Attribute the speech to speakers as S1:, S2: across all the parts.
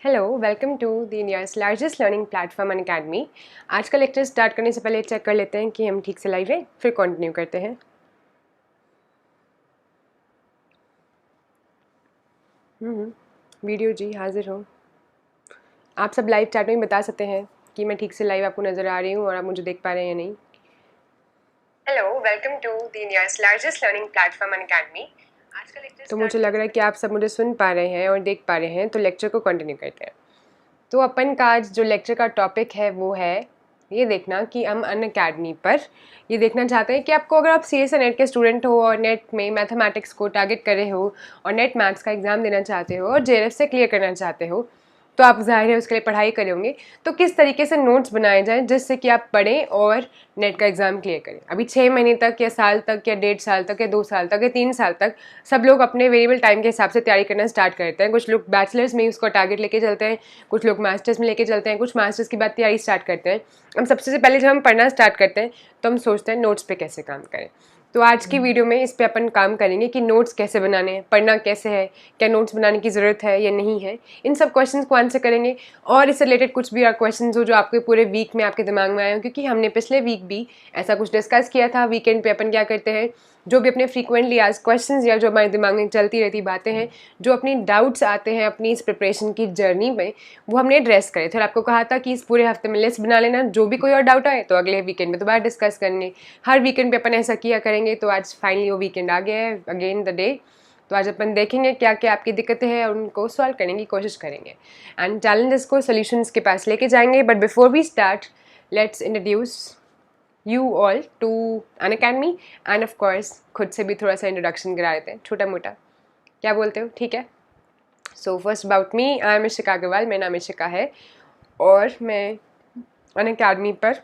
S1: Hello, welcome to the India's largest learning platform Unacademy. आज का lecture start करने से पहले चेक कर लेते हैं कि हम ठीक से लाइव हैं, फिर कंटिन्यू करते हैं। वीडियो जी हाजिर हो। आप सब लाइव चैट में बता सकते हैं कि मैं ठीक से लाइव आपको नज़र आ रही हूँ और आप मुझे देख पा रहे हैं या नहीं। Hello, welcome to the India's largest learning platform Unacademy. आज का लेक्चर तो मुझे लग रहा है कि आप सब मुझे सुन पा रहे हैं और देख पा रहे हैं, तो लेक्चर को कंटिन्यू करते हैं। तो अपन का आज जो लेक्चर का टॉपिक है वो है ये देखना कि हम अनअकैडमी पर ये देखना चाहते हैं कि आपको अगर आप सी एस नेट के स्टूडेंट हो और नेट में मैथमेटिक्स को टारगेट कर रहे हो और नेट मैथ्स का एग्ज़ाम देना चाहते हो और जे से क्लियर करना चाहते हो, तो आप ज़ाहिर है उसके लिए पढ़ाई करेंगे। तो किस तरीके से नोट्स बनाए जाएं जिससे कि आप पढ़ें और नेट का एग्ज़ाम क्लियर करें। अभी 6 महीने तक या साल तक या 1.5 साल तक या 2 साल तक या 3 साल तक सब लोग अपने वेरिएबल टाइम के हिसाब से तैयारी करना स्टार्ट करते हैं। कुछ लोग बैचलर्स में ही उसको टारगेट लेके चलते हैं, कुछ लोग मास्टर्स में लेके चलते हैं, कुछ मास्टर्स के बाद तैयारी स्टार्ट करते हैं। हम सबसे से पहले जब हम पढ़ना स्टार्ट करते हैं तो हम सोचते हैं नोट्स पे कैसे काम करें। तो आज की वीडियो में इस पे अपन काम करेंगे कि नोट्स कैसे बनाने हैं, पढ़ना कैसे है, क्या नोट्स बनाने की ज़रूरत है या नहीं है, इन सब क्वेश्चंस को आंसर करेंगे। और इससे रिलेटेड कुछ भी क्वेश्चंस हो जो आपके पूरे वीक में आपके दिमाग में आए हो, क्योंकि हमने पिछले वीक भी ऐसा कुछ डिस्कस किया था। वीकेंड पे अपन क्या करते हैं, जो भी अपने फ्रीक्वेंटली आज क्वेश्चंस या जो हमारे दिमाग में चलती रहती बातें हैं, जो अपनी डाउट्स आते हैं अपनी इस प्रिपरेशन की जर्नी में, वो हमने एड्रेस करे थे। और आपको कहा था कि इस पूरे हफ्ते में लिस्ट बना लेना, जो भी कोई और डाउट आए तो अगले वीकेंड में दोबारा डिस्कस करने। हर वीकेंड पे अपन ऐसा किया करेंगे। तो आज फाइनली वो वीकेंड आ गया है, अगेन द डे। तो आज अपन देखेंगे क्या क्या आपकी दिक्कतें हैं और उनको सॉल्व करने की कोशिश करेंगे एंड चैलेंजेस को सॉल्यूशंस के पास लेके जाएंगे। But before we start, let's introduce you all to Unacademy and of course खुद से भी थोड़ा सा इंट्रोडक्शन करा देते हैं, छोटा मोटा। क्या बोलते हो? ठीक है। So first about me, I am Ishika Agarwal. मेरा नाम इशिका है और मैं अनअकैडमी पर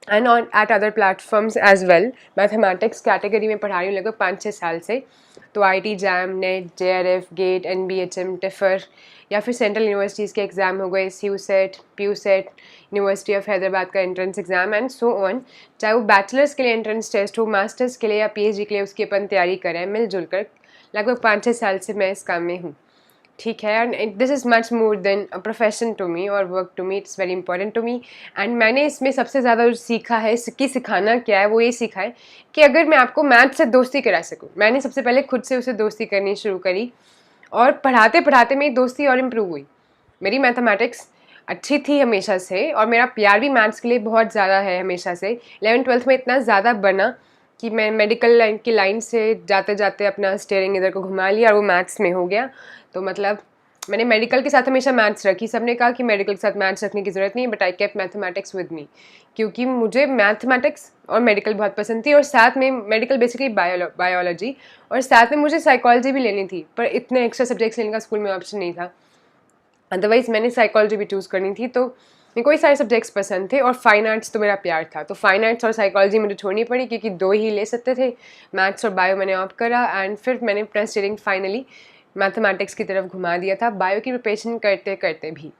S1: and on at other platforms as well mathematics category में पढ़ा रही हूँ लगभग 5-6 साल से। तो IIT JAM, NET, JRF, GATE, NBHM, TIFR या फिर सेंट्रल यूनिवर्सिटीज़ के एग्ज़ाम हो गए, CUSET, PUSET, university of Hyderabad का entrance exam and so on. चाहे वो बैचलर्स के लिए एंट्रेंस टेस्ट हो, मास्टर्स के लिए या PhD के लिए, उसकी अपन तैयारी करें मिलजुल कर। लगभग 5-6 साल से मैं इस काम में हूँ, ठीक है। And this is much more than a profession to me और work to me, it's very important to me. And मैंने इसमें सबसे ज़्यादा जो सीखा है, सिखाना क्या है, वो ये सीखा है कि अगर मैं आपको मैथ से दोस्ती करा सकूँ। मैंने सबसे पहले खुद से उसे दोस्ती करनी शुरू करी और पढ़ाते पढ़ाते मेरी दोस्ती और इम्प्रूव हुई। मेरी मैथमेटिक्स अच्छी थी हमेशा से और मेरा प्यार भी मैथ्स के लिए बहुत ज़्यादा है हमेशा से। 11th-12th में इतना ज़्यादा बना कि मैं मेडिकल लाइन की लाइन से जाते जाते अपना स्टीयरिंग इधर को घुमा लिया और वो मैथ्स में हो गया। तो मतलब मैंने मेडिकल के साथ हमेशा मैथ्स रखी। सबने कहा कि मेडिकल के साथ मैथ्स रखने की ज़रूरत नहीं है, but I kept mathematics with me, क्योंकि मुझे मैथमेटिक्स और मेडिकल बहुत पसंद थी। और साथ में मेडिकल बेसिकली बायोलॉजी और साथ में मुझे साइकोलॉजी भी लेनी थी, पर इतने एक्स्ट्रा सब्जेक्ट्स लेने का स्कूल में ऑप्शन नहीं था। अदरवाइज़ मैंने साइकोलॉजी भी चूज़ करनी थी। तो मेरे को ये सारे सब्जेक्ट्स पसंद थे और फाइन आर्ट्स तो मेरा प्यार था। तो फाइन आर्ट्स और साइकोलॉजी मुझे छोड़नी पड़ी क्योंकि 2 ही ले सकते थे। मैथ्स और बायो मैंने ऑप्ट करा एंड फिर मैंने अपना स्टीयरिंग फाइनली मैथमेटिक्स की तरफ घुमा दिया था, बायो की प्रिपरेशन करते करते भी।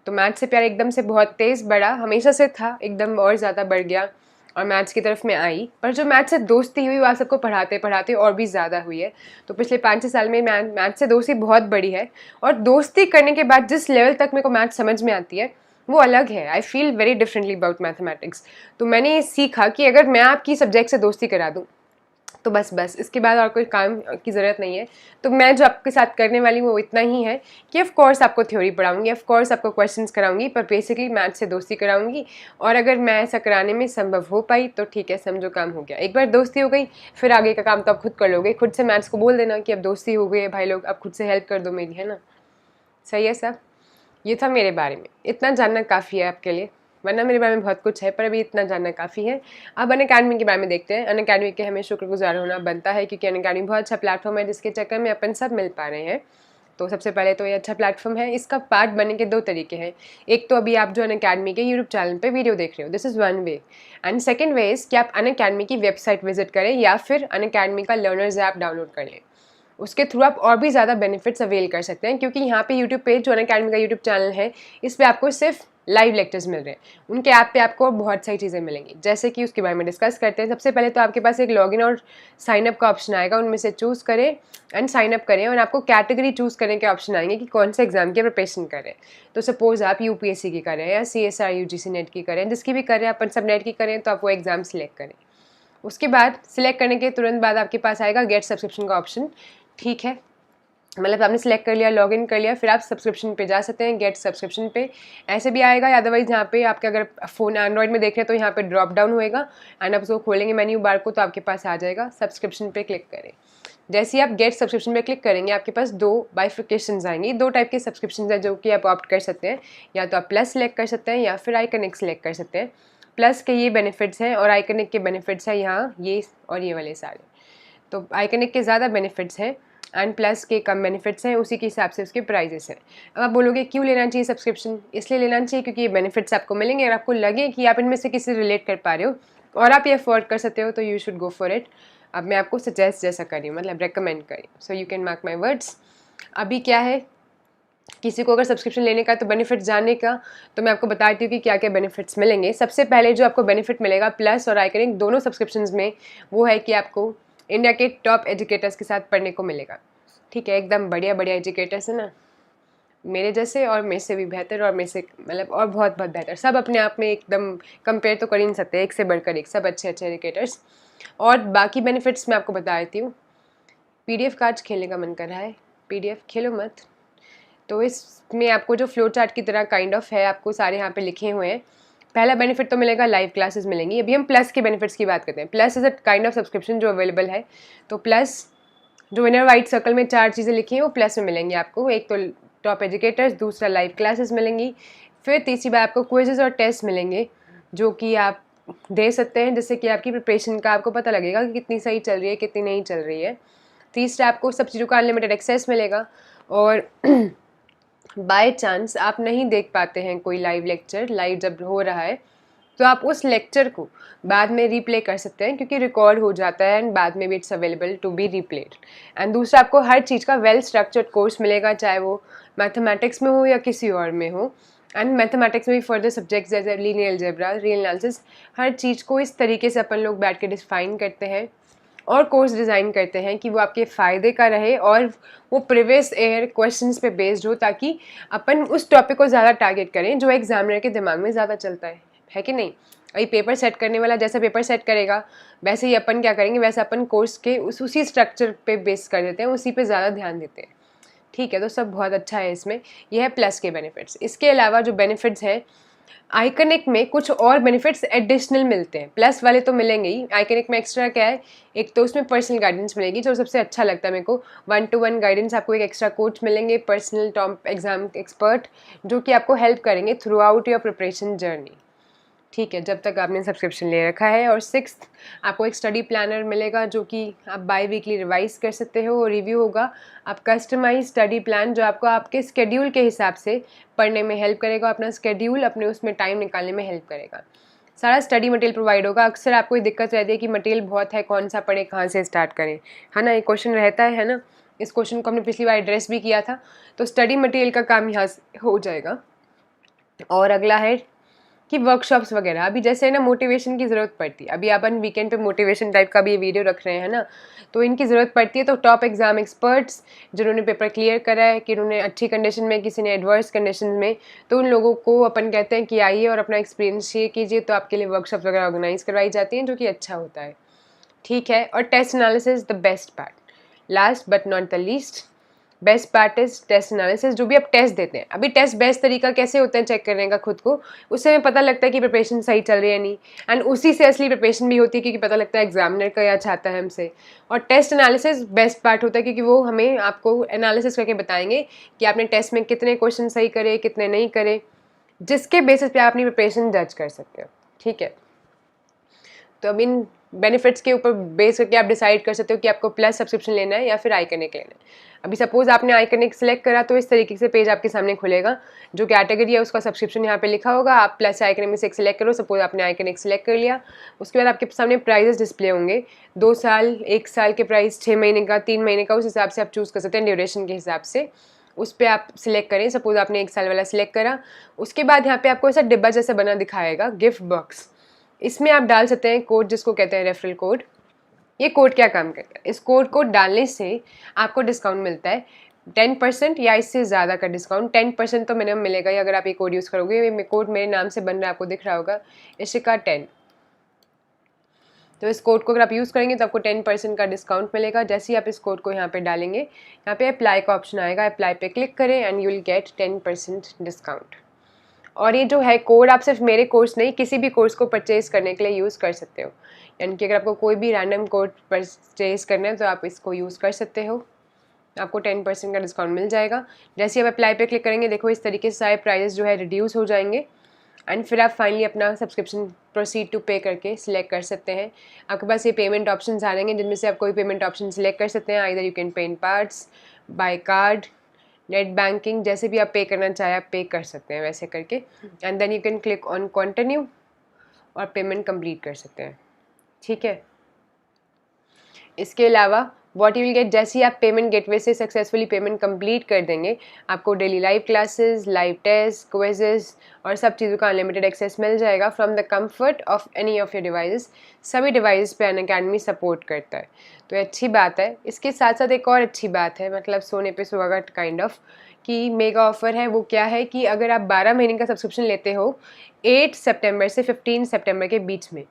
S1: तो मैथ्स से प्यार एकदम से बहुत तेज़ बढ़ा, हमेशा से था, एकदम और ज़्यादा बढ़ गया और मैथ्स की तरफ मैं आई। पर जो मैथ्स से दोस्ती हुई वो आप सबको पढ़ाते पढ़ाते और भी ज़्यादा हुई है। तो पिछले 5-6 साल में मैथ्स से दोस्ती बहुत बड़ी है और दोस्ती करने के बाद जिस लेवल तक मेरे को मैथ्स समझ में आती है वो अलग है। I feel very differently about mathematics. तो मैंने ये सीखा कि अगर मैं आपकी सब्जेक्ट से दोस्ती करा दूँ तो बस इसके बाद और कोई काम की ज़रूरत नहीं है। तो मैं जो आपके साथ करने वाली हूँ वो इतना ही है कि ऑफ कोर्स आपको थ्योरी पढ़ाऊंगी, ऑफ कोर्स आपको क्वेश्चंस कराऊंगी, पर बेसिकली मैथ से दोस्ती कराऊंगी। और अगर मैं ऐसा कराने में संभव हो पाई तो ठीक है, समझो काम हो गया। एक बार दोस्ती हो गई फिर आगे का काम तो आप खुद कर लोगे। खुद से मैथ्स को बोल देना कि अब दोस्ती हो गई है भाई लोग, अब खुद से हेल्प कर दो मेरी, है ना। सही है सब। ये था मेरे बारे में, इतना जानना काफ़ी है आपके लिए, वरना मेरे बारे में बहुत कुछ है पर अभी इतना जानना काफ़ी है। अब अनअकैडमी के बारे में देखते हैं। अनअकैडमी के हमें शुक्रगुजार होना बनता है क्योंकि अनअकैडमी बहुत अच्छा प्लेटफॉर्म है जिसके चक्कर में अपन सब मिल पा रहे हैं। तो सबसे पहले तो ये अच्छा प्लेटफॉर्म है। इसका पार्ट बनने के 2 तरीके हैं। एक तो अभी आप जो अनअकैडमी के यूट्यूब चैनल पे वीडियो देख रहे हो, this is one way. And second way is कि आप अनअकैडमी की वेबसाइट विजिट करें या फिर अनअकैडमी का लर्नर्स ऐप डाउनलोड कर लें। उसके थ्रू आप और भी ज़्यादा बेनिफिट्स अवेल कर सकते हैं, क्योंकि यहाँ पे यूट्यूब पे जो अनअकैडमी का यूट्यूब चैनल है इस पर आपको सिर्फ लाइव लेक्चर्स मिल रहे हैं। उनके ऐप पे आपको बहुत सारी चीज़ें मिलेंगी, जैसे कि उसके बारे में डिस्कस करते हैं। सबसे पहले तो आपके पास एक लॉगिन और साइनअप का ऑप्शन आएगा, उनमें से चूज़ करें एंड साइनअप करें, और आपको कैटेगरी चूज़ करने के ऑप्शन आएंगे कि कौन से एग्जाम की प्रिपरेशन करें। तो सपोज आप यूपीएससी की करें या CSR UGC नेट की करें, जिसकी भी करें, अपन सब नेट की करें, तो आप वो एग्ज़ाम सेलेक्ट करें। उसके बाद सिलेक्ट करने के तुरंत बाद आपके पास आएगा गेट सब्सक्रिप्शन का ऑप्शन। ठीक है, मतलब आपने सेलेक्ट कर लिया, लॉगिन कर लिया, फिर आप सब्सक्रिप्शन पे जा सकते हैं, गेट सब्सक्रिप्शन पे ऐसे भी आएगा। अदरवाइज यहाँ पे आपके अगर फ़ोन एंड्रॉइड में देख रहे हैं तो यहाँ पे ड्रॉप डाउन होएगा एंड आप उसको खोलेंगे मेन्यू बार को, तो आपके पास आ जाएगा सब्सक्रिप्शन पे क्लिक करें। जैसे ही आप गेट सब्सक्रिप्शन पे क्लिक करेंगे, आपके पास 2 बाइफिकेशंस आएंगी। 2 टाइप के सब्सक्रिप्शन हैं जो कि आप ऑप्ट कर सकते हैं, या तो आप प्लस सेलेक्ट कर सकते हैं या फिर आइकनिक सेलेक्ट कर सकते हैं। प्लस के ये बेनिफिट्स हैं और आइकनिक के बेनिफिट्स हैं यहाँ ये और ये वाले सारे। तो आइकनिक के ज़्यादा बेनिफिट्स हैं एंड प्लस के कम बेनिफिट्स हैं, उसी के हिसाब से उसके प्राइजेस हैं। अब आप बोलोगे क्यों लेना चाहिए सब्सक्रिप्शन? इसलिए लेना चाहिए क्योंकि ये बेनिफिट्स आपको मिलेंगे, और आपको लगे कि आप इनमें से किसी से रिलेट कर पा रहे हो और आप ये अफोर्ड कर सकते हो, तो you should go for it. अब मैं आपको सजेस्ट जैसा करी हूँ, मतलब रेकमेंड करी, so you can mark my words. अभी क्या है, किसी को अगर सब्सक्रिप्शन लेने का तो बेनिफिट जानने का, तो मैं आपको बताती हूँ कि क्या क्या बेनिफिट्स मिलेंगे। सबसे पहले जो आपको बेनिफिट मिलेगा प्लस और आइकनिक दोनों सब्सक्रिप्शंस में, वो है कि आपको इंडिया के टॉप एजुकेटर्स के साथ पढ़ने को मिलेगा। ठीक है, एकदम बढ़िया बढ़िया एजुकेटर्स है ना, मेरे जैसे और मेरे से भी बेहतर और मेरे से मतलब और बहुत बहुत बेहतर, सब अपने आप में एकदम कंपेयर तो कर ही नहीं सकते, एक से बढ़कर एक, सब अच्छे अच्छे एजुकेटर्स। और बाकी बेनिफिट्स मैं आपको बता देती हूँ। PDF कार्ड्स खेलने का मन कर रहा है, PDF खेलो मत। तो इसमें आपको जो फ्लो चार्ट की तरह काइंड ऑफ है, आपको सारे यहाँ पे लिखे हुए हैं। पहला बेनिफिट तो मिलेगा, लाइव क्लासेस मिलेंगी। अभी हम प्लस के बेनिफिट्स की बात करते हैं। Plus is a kind of subscription जो अवेलेबल है। तो प्लस जो इनर वाइट सर्कल में 4 चीज़ें लिखी हैं वो प्लस में मिलेंगी आपको। एक तो टॉप एजुकेटर्स, दूसरा लाइव क्लासेस मिलेंगी, फिर तीसरी बार आपको क्विजेस और टेस्ट मिलेंगे जो कि आप दे सकते हैं, जिससे कि आपकी प्रिपरेशन का आपको पता लगेगा कि कितनी सही चल रही है कितनी नहीं चल रही है। तीसरा, आपको सब चीज़ों का अनलिमिटेड एक्सेस मिलेगा। और बाय चांस आप नहीं देख पाते हैं कोई लाइव लेक्चर, लाइव जब हो रहा है, तो आप उस लेक्चर को बाद में रीप्ले कर सकते हैं, क्योंकि रिकॉर्ड हो जाता है एंड बाद में भी it's available to be replayed. And दूसरा, आपको हर चीज़ का वेल स्ट्रक्चर्ड कोर्स मिलेगा, चाहे वो मैथमेटिक्स में हो या किसी और में हो। एंड मैथमेटिक्स में भी फर्दर सब्जेक्ट्स जैसे लीनियर अलजेब्रा, रियल एनालिसिस, हर चीज़ को इस तरीके से अपन लोग बैठ के डिफाइन करते हैं और कोर्स डिज़ाइन करते हैं कि वो आपके फ़ायदे का रहे और वो प्रीवियस ईयर क्वेश्चंस पे बेस्ड हो, ताकि अपन उस टॉपिक को ज़्यादा टारगेट करें जो एग्जामिनर के दिमाग में ज़्यादा चलता है कि नहीं। अभी पेपर सेट करने वाला जैसा पेपर सेट करेगा, वैसे ही अपन क्या करेंगे, वैसे अपन कोर्स के उसी स्ट्रक्चर पे बेस कर देते हैं, उसी पे ज़्यादा ध्यान देते हैं। ठीक है, तो सब बहुत अच्छा है इसमें। यह है प्लस के बेनिफिट्स। इसके अलावा जो बेनिफिट्स हैं, आइकनिक में कुछ और बेनिफिट्स एडिशनल मिलते हैं। प्लस वाले तो मिलेंगे ही, आइकनिक में एक्स्ट्रा क्या है, एक तो उसमें पर्सनल गाइडेंस मिलेगी, जो सबसे अच्छा लगता है मेरे को। 1-to-1 गाइडेंस, आपको एक एक्स्ट्रा कोच मिलेंगे, पर्सनल टॉप एग्जाम एक्सपर्ट, जो कि आपको हेल्प करेंगे through out your preparation journey. ठीक है, जब तक आपने सब्सक्रिप्शन ले रखा है। और 6th, आपको एक स्टडी प्लानर मिलेगा जो कि आप बाई वीकली रिवाइज कर सकते हो, और रिव्यू होगा। आप कस्टमाइज स्टडी प्लान जो आपको आपके स्केड्यूल के हिसाब से पढ़ने में हेल्प करेगा, अपना स्केड्यूल अपने उसमें टाइम निकालने में हेल्प करेगा। सारा स्टडी मटेरियल प्रोवाइड होगा। अक्सर आपको ये दिक्कत रहती है कि मटेरियल बहुत है, कौन सा पढ़े, कहाँ से स्टार्ट करें, है ना, ये क्वेश्चन रहता है ना। इस क्वेश्चन को हमने पिछली बार एड्रेस भी किया था। तो स्टडी मटेरियल का काम यहाँ से हो जाएगा। और अगला है कि वर्कशॉप्स वगैरह, अभी जैसे ना मोटिवेशन की ज़रूरत पड़ती है, अभी अपन वीकेंड पे मोटिवेशन टाइप का भी ये वीडियो रख रहे हैं ना, तो इनकी ज़रूरत पड़ती है। तो टॉप एग्जाम एक्सपर्ट्स जिन्होंने पेपर क्लियर करा है, कि उन्होंने अच्छी कंडीशन में, किसी ने एडवर्स कंडीशन में, तो उन लोगों को अपन कहते हैं कि आइए और अपना एक्सपीरियंस शेयर कीजिए। तो आपके लिए वर्कशॉप वगैरह ऑर्गेनाइज करवाई जाती हैं, जो कि अच्छा होता है। ठीक है, और test analysis the best part, last but not the least, best part is test analysis. जो भी आप टेस्ट देते हैं, अभी टेस्ट बेस्ट तरीका कैसे होता है चेक करने का खुद को, उससे हमें पता लगता है कि प्रिपरेशन सही चल रही है नहीं, एंड उसी से असली प्रिपरेशन भी होती है, क्योंकि पता लगता है एग्जामिनर क्या चाहता है हमसे। और टेस्ट एनालिसिस बेस्ट पार्ट होता है, क्योंकि वो हमें आपको एनालिसिस करके बताएंगे कि आपने टेस्ट में कितने क्वेश्चन सही करे, कितने नहीं करे, जिसके बेसिस पे आप अपनी प्रिपरेशन जज कर सकते हो। ठीक है, तो अब इन बेनिफिट्स के ऊपर बेस करके आप डिसाइड कर सकते हो कि आपको प्लस सब्सक्रिप्शन लेना है या फिर आइकनिक लेना है। अभी सपोज आपने आइकनिक सेलेक्ट करा, तो इस तरीके से पेज आपके सामने खुलेगा, जो कैटेगरी है उसका सब्सक्रिप्शन यहाँ पे लिखा होगा। आप प्लस आइकनिक में से एक सिलेक्ट करो, सपोज आपने आइकनिक सेलेक्ट कर लिया। उसके बाद आपके सामने प्राइजेस डिस्प्ले होंगे, 2 साल, 1 साल के प्राइस, 6 महीने का, 3 महीने का, उस हिसाब से आप चूज़ कर सकते हैं ड्यूरेशन के हिसाब से। उस पर आप सिलेक्ट करें। सपोज आपने 1 साल वाला सिलेक्ट करा, उसके बाद यहाँ पे आपको ऐसा डिब्बा जैसा बना दिखाएगा गिफ्ट बॉक्स। इसमें आप डाल सकते हैं कोड जिसको कहते हैं रेफरल कोड। ये कोड क्या काम करता है, इस कोड को डालने से आपको डिस्काउंट मिलता है 10% या इससे ज़्यादा का डिस्काउंट। 10% तो मिनिमम मिलेगा ही अगर आप ये कोड यूज़ करोगे। ये कोड मेरे नाम से बन रहा है, आपको दिख रहा होगा, इशिका 10। तो इस कोड को अगर आप यूज़ करेंगे तो आपको 10% का डिस्काउंट मिलेगा। जैसे ही आप इस कोड को यहाँ पे डालेंगे, यहाँ पे अप्लाई का ऑप्शन आएगा, अप्लाई पे क्लिक करें and you will get 10% discount. और ये जो है कोड आप सिर्फ मेरे कोर्स नहीं, किसी भी कोर्स को परचेज़ करने के लिए यूज़ कर सकते हो। यानी कि अगर आपको कोई भी रैंडम कोड परचेज़ करना है तो आप इसको यूज़ कर सकते हो, आपको 10% का डिस्काउंट मिल जाएगा। जैसे आप अप्लाई पे क्लिक करेंगे, देखो इस तरीके से सारे प्राइजेस जो है रिड्यूस हो जाएंगे एंड फिर आप फाइनली अपना सब्सक्रिप्शन प्रोसीड टू पे करके सिलेक्ट कर सकते हैं। आपके पास ये पेमेंट ऑप्शंस आ जाएंगे जिनमें से आप कोई पेमेंट ऑप्शन सिलेक्ट कर सकते हैं। Either you can pay in parts, by card, net banking, जैसे भी आप पे करना चाहें आप पे कर सकते हैं वैसे करके। And then you can click on continue और पेमेंट कंप्लीट कर सकते हैं। ठीक है, इसके अलावा व्हाट यू विल गेट, जैसे ही आप पेमेंट गेटवे से सक्सेसफुली पेमेंट कंप्लीट कर देंगे, आपको daily live classes, live test, quizzes और सब चीज़ों का अनलिमिटेड एक्सेस मिल जाएगा from the comfort of any of your devices. सभी डिवाइस पे अनअकैडमी सपोर्ट करता है, तो ये अच्छी बात है। इसके साथ साथ एक और अच्छी बात है, मतलब सोने पे सुहागा काइंड ऑफ, कि मेगा ऑफर है। वो क्या है कि अगर आप 12 महीने का सब्सक्रिप्शन लेते हो 8 सितंबर से 15 सितंबर के बीच में,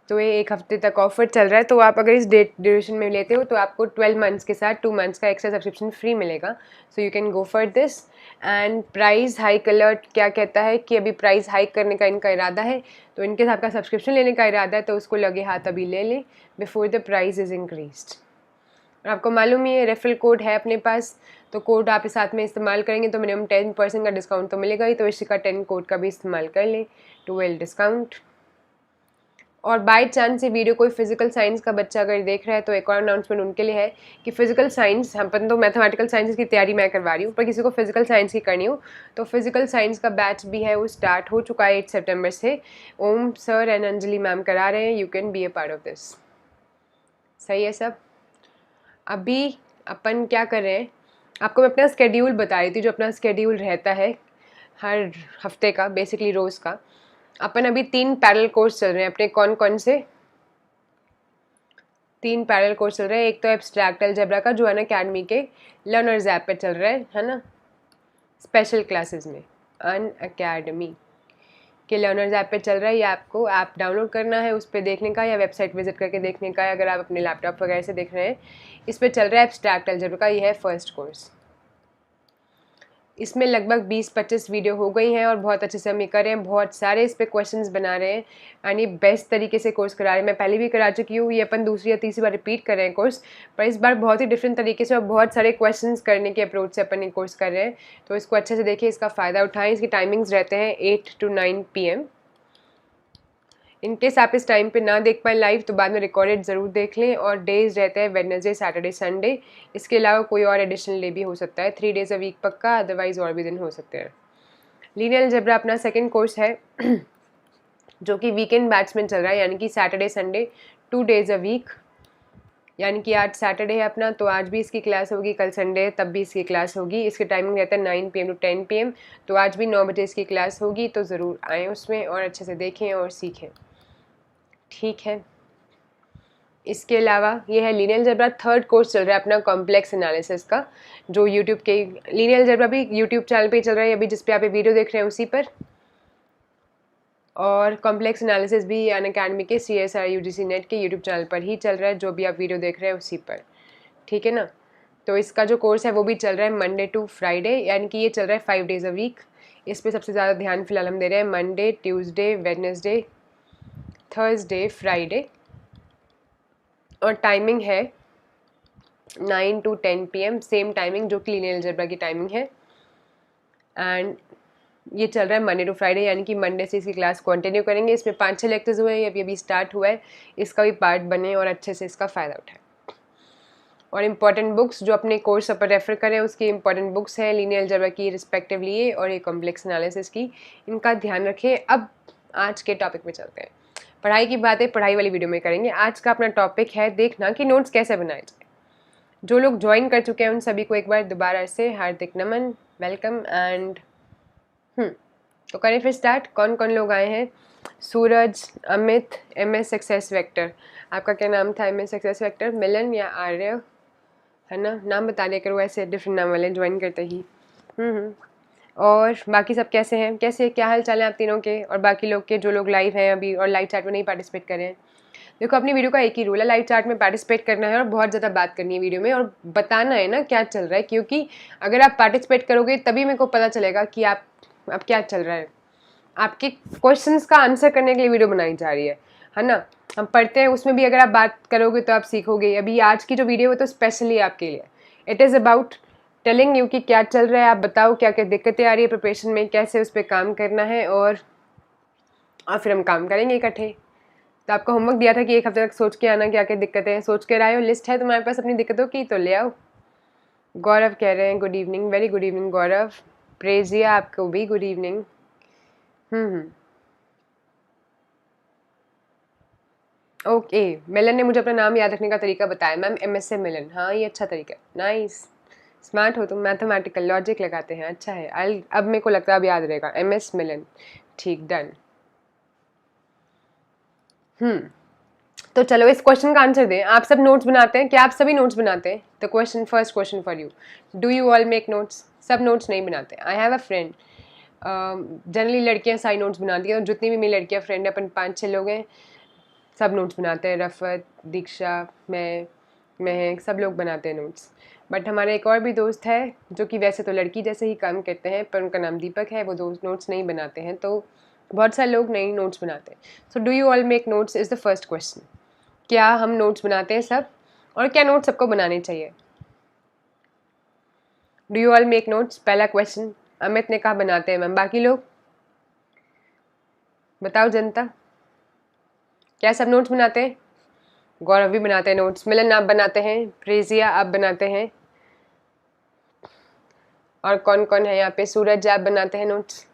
S1: तो ये 1 हफ्ते तक ऑफर चल रहा है, तो आप अगर इस डेट ड्यूरेशन में लेते हो तो आपको 12 मंथ्स के साथ 2 मंथ्स का एक्स्ट्रा सब्सक्रिप्शन फ्री मिलेगा। So you can go for this. And price hike alert क्या कहता है कि अभी प्राइस हाइक करने का इनका इरादा है, तो इनके साथ का सब्सक्रिप्शन लेने का इरादा है तो उसको लगे हाथ अभी ले लें before the price is increased. और आपको मालूम ही है रेफरल कोड है अपने पास, तो कोड आप इस साथ में इस्तेमाल करेंगे तो मिनिमम 10% का डिस्काउंट तो मिलेगा ही। तो इशिका 10 कोड का भी इस्तेमाल कर लें टू वेल डिस्काउंट। और बाय चांस ये वीडियो कोई फिजिकल साइंस का बच्चा अगर देख रहा है तो एक और अनाउंसमेंट उनके लिए है कि फिजिकल साइंस, अपन तो मैथमेटिकल साइंस की तैयारी मैं करवा रही हूँ, पर किसी को फिजिकल साइंस की करनी हो तो फिजिकल साइंस का बैच भी है, वो स्टार्ट हो चुका है 8 सितंबर से। ओम सर एंड अंजलि मैम करा रहे हैं, you can be A part of this. सही है सब। अभी अपन क्या कर रहे हैं, आपको मैं अपना स्केड्यूल बता रही थी, जो अपना स्केड्यूल रहता है हर हफ्ते का, बेसिकली रोज़ का। अपन अभी 3 पैरेलल कोर्स चल रहे हैं अपने। कौन कौन से? 3 पैरेलल कोर्स चल रहे हैं। एक तो एब्स्ट्रैक्ट अलजेब्रा का जो अनअकैडमी के लर्नर्स ऐप पे चल रहा है ना, स्पेशल क्लासेस में। अनअकैडमी के लर्नर्स ऐप पे चल रहा है। ये आपको ऐप डाउनलोड करना है, उस पर देखने का या वेबसाइट विजिट करके देखने का है, अगर आप अपने लैपटॉप वगैरह से देख रहे हैं। इस पर चल रहा है एब्स्ट्रैक्ट अलजेब्रा का, ये है फर्स्ट कोर्स। इसमें लगभग 20-25 वीडियो हो गई हैं और बहुत अच्छे से हम ये कर रहे हैं, बहुत सारे इस पर क्वेश्चंस बना रहे हैं एंड ये बेस्ट तरीके से कोर्स करा रहे हैं। मैं पहले भी करा चुकी हूँ, ये अपन दूसरी या तीसरी बार रिपीट कर रहे हैं कोर्स, पर इस बार बहुत ही डिफरेंट तरीके से और बहुत सारे क्वेश्चंस करने के अप्रोच से अपन ये कोर्स कर रहे हैं। तो इसको अच्छे से देखिए, इसका फ़ायदा उठाएँ। इसकी टाइमिंग्स रहते हैं 8 to 9 PM। इनकेस आप इस टाइम पे ना देख पाएँ लाइव तो बाद में रिकॉर्डेड ज़रूर देख लें। और डेज रहते हैं वेडनेसडे, सैटरडे, संडे। इसके अलावा कोई और एडिशनल डे भी हो सकता है, 3 days अ वीक पक्का, अदरवाइज और भी दिन हो सकते हैं। लीनियर अलजेब्रा अपना सेकंड कोर्स है जो कि वीकेंड बैच में चल रहा है, यानी कि Saturday Sunday 2 days a week. यानी कि आज सैटरडे है अपना, तो आज भी इसकी क्लास होगी, कल संडे तब भी इसकी क्लास होगी। इसके टाइमिंग रहता है 9 PM to 10 PM, तो आज भी 9 बजे इसकी क्लास होगी, तो ज़रूर आएँ उसमें और अच्छे से देखें और सीखें। ठीक है, इसके अलावा ये है लीनियर अलजेब्रा थर्ड कोर्स चल रहा है अपना कॉम्प्लेक्स एनालिसिस का, जो यूट्यूब के लीनियर अलजेब्रा भी यूट्यूब चैनल पे चल रहा है अभी, जिस पे आप वीडियो देख रहे हैं उसी पर। और कॉम्प्लेक्स एनालिसिस भी अनअकैडमी के CSR UGC नेट के यूट्यूब चैनल पर ही चल रहा है, जो भी आप वीडियो देख रहे हैं उसी पर। ठीक है ना। तो इसका जो कोर्स है वो भी चल रहा है मंडे टू फ्राइडे, यानी कि ये चल रहा है 5 days अ वीक। इस पर सबसे ज़्यादा ध्यान फिलहाल हम दे रहे हैं Monday, Tuesday, Wednesday, Thursday, Friday. और टाइमिंग है 9 to 10 PM, सेम टाइमिंग जो कि लीनियर अलजेब्रा की टाइमिंग है। एंड ये चल रहा है मंडे टू फ्राइडे, यानी कि मंडे से इसकी क्लास कंटिन्यू करेंगे। इसमें 5-6 लेक्चर्स हुए हैं, अभी स्टार्ट हुआ है। इसका भी पार्ट बने और अच्छे से इसका फ़ायदा उठाएं। और इम्पॉर्टेंट बुक्स जो अपने कोर्स पर रेफर करें, उसकी इंपॉर्टेंट बुक्स हैं लीनियर अलजेब्रा की रिस्पेक्टिवली ये और ये कॉम्प्लेक्स एनालिसिस की, इनका ध्यान रखें। अब आज के टॉपिक में चलते हैं। पढ़ाई की बातें पढ़ाई वाली वीडियो में करेंगे। आज का अपना टॉपिक है देखना कि नोट्स कैसे बनाए जाए। जो लोग ज्वाइन कर चुके हैं उन सभी को एक बार दोबारा से हार्दिक नमन, वेलकम एंड तो करें फिर स्टार्ट। कौन कौन लोग आए हैं? सूरज, अमित, MS सक्सेस वेक्टर, आपका क्या नाम था? MS सक्सेस वेक्टर, मिलन या आर्य, है ना? नाम बता दिया करो, ऐसे डिफरेंट नाम वाले ज्वाइन करते ही। और बाकी सब कैसे हैं? कैसे क्या हाल चाल है आप तीनों के और बाकी लोग के, जो लोग लाइव हैं अभी और लाइव चैट में नहीं पार्टिसिपेट कर रहे हैं? देखो, अपनी वीडियो का एक ही रूल है, लाइव चैट में पार्टिसिपेट करना है और बहुत ज़्यादा बात करनी है वीडियो में और बताना है ना क्या चल रहा है, क्योंकि अगर आप पार्टिसिपेट करोगे तभी मेरे को पता चलेगा कि आप अब क्या चल रहा है। आपके क्वेश्चंस का आंसर करने के लिए वीडियो बनाई जा रही है ना? हम पढ़ते हैं, उसमें भी अगर आप बात करोगे तो आप सीखोगे। अभी आज की जो वीडियो है तो स्पेशली आपके लिए, it is about telling you कि क्या चल रहा है, आप बताओ क्या क्या दिक्कतें आ रही है प्रिपरेशन में, कैसे उस पर काम करना है और फिर हम काम करेंगे इकट्ठे। तो आपको होमवर्क दिया था कि एक हफ्ते तक सोच के आना क्या क्या दिक्कतें हैं, सोच के आए हो, लिस्ट है तुम्हारे पास अपनी दिक्कतों की तो ले आओ। गौरव कह रहे हैं good evening, very good evening Gaurav. प्रेजिया, आपको भी गुड इवनिंग। ओके, मिलन ने मुझे अपना नाम याद रखने का तरीका बताया। मैम MS से मिलन, हाँ ये अच्छा तरीका है, नाइस, स्मार्ट हो तुम, मैथमेटिकल लॉजिक लगाते हैं, अच्छा है। अब मेरे को लगता है अब याद रहेगा, MS मिलन, ठीक, डन। तो चलो इस क्वेश्चन का आंसर दें। आप सब नोट्स बनाते हैं क्या? आप सभी नोट्स बनाते हैं? तो first question for you, do you all make notes? सब नोट्स नहीं बनाते। I have a friend, generally लड़कियां सारी नोट्स बनाती हैं, और जितनी भी मेरी लड़कियां फ्रेंड है, अपन 5-6 लोग हैं, सब नोट्स बनाते हैं। रफ़त, दीक्षा, मैं, महक, सब लोग बनाते हैं नोट्स। बट हमारा एक और भी दोस्त है जो कि वैसे तो लड़की जैसे ही काम करते हैं, पर उनका नाम दीपक है, वो दोस्त नोट्स नहीं बनाते हैं। तो बहुत सारे लोग नहीं नोट्स बनाते हैं। So do you all make notes is the first question. क्या हम नोट्स बनाते हैं सब? और क्या नोट्स सबको बनाने चाहिए? Do you all make notes, पहला क्वेश्चन। अमित ने कहा बनाते हैं मैम, बाकी लोग बताओ जनता, क्या सब नोट्स बनाते हैं? गौरव भी बनाते हैं नोट्स, मिलन आप बनाते हैं, प्रेजिया आप बनाते हैं, और कौन कौन है यहाँ पे? सूरज, आप बनाते हैं नोट्स?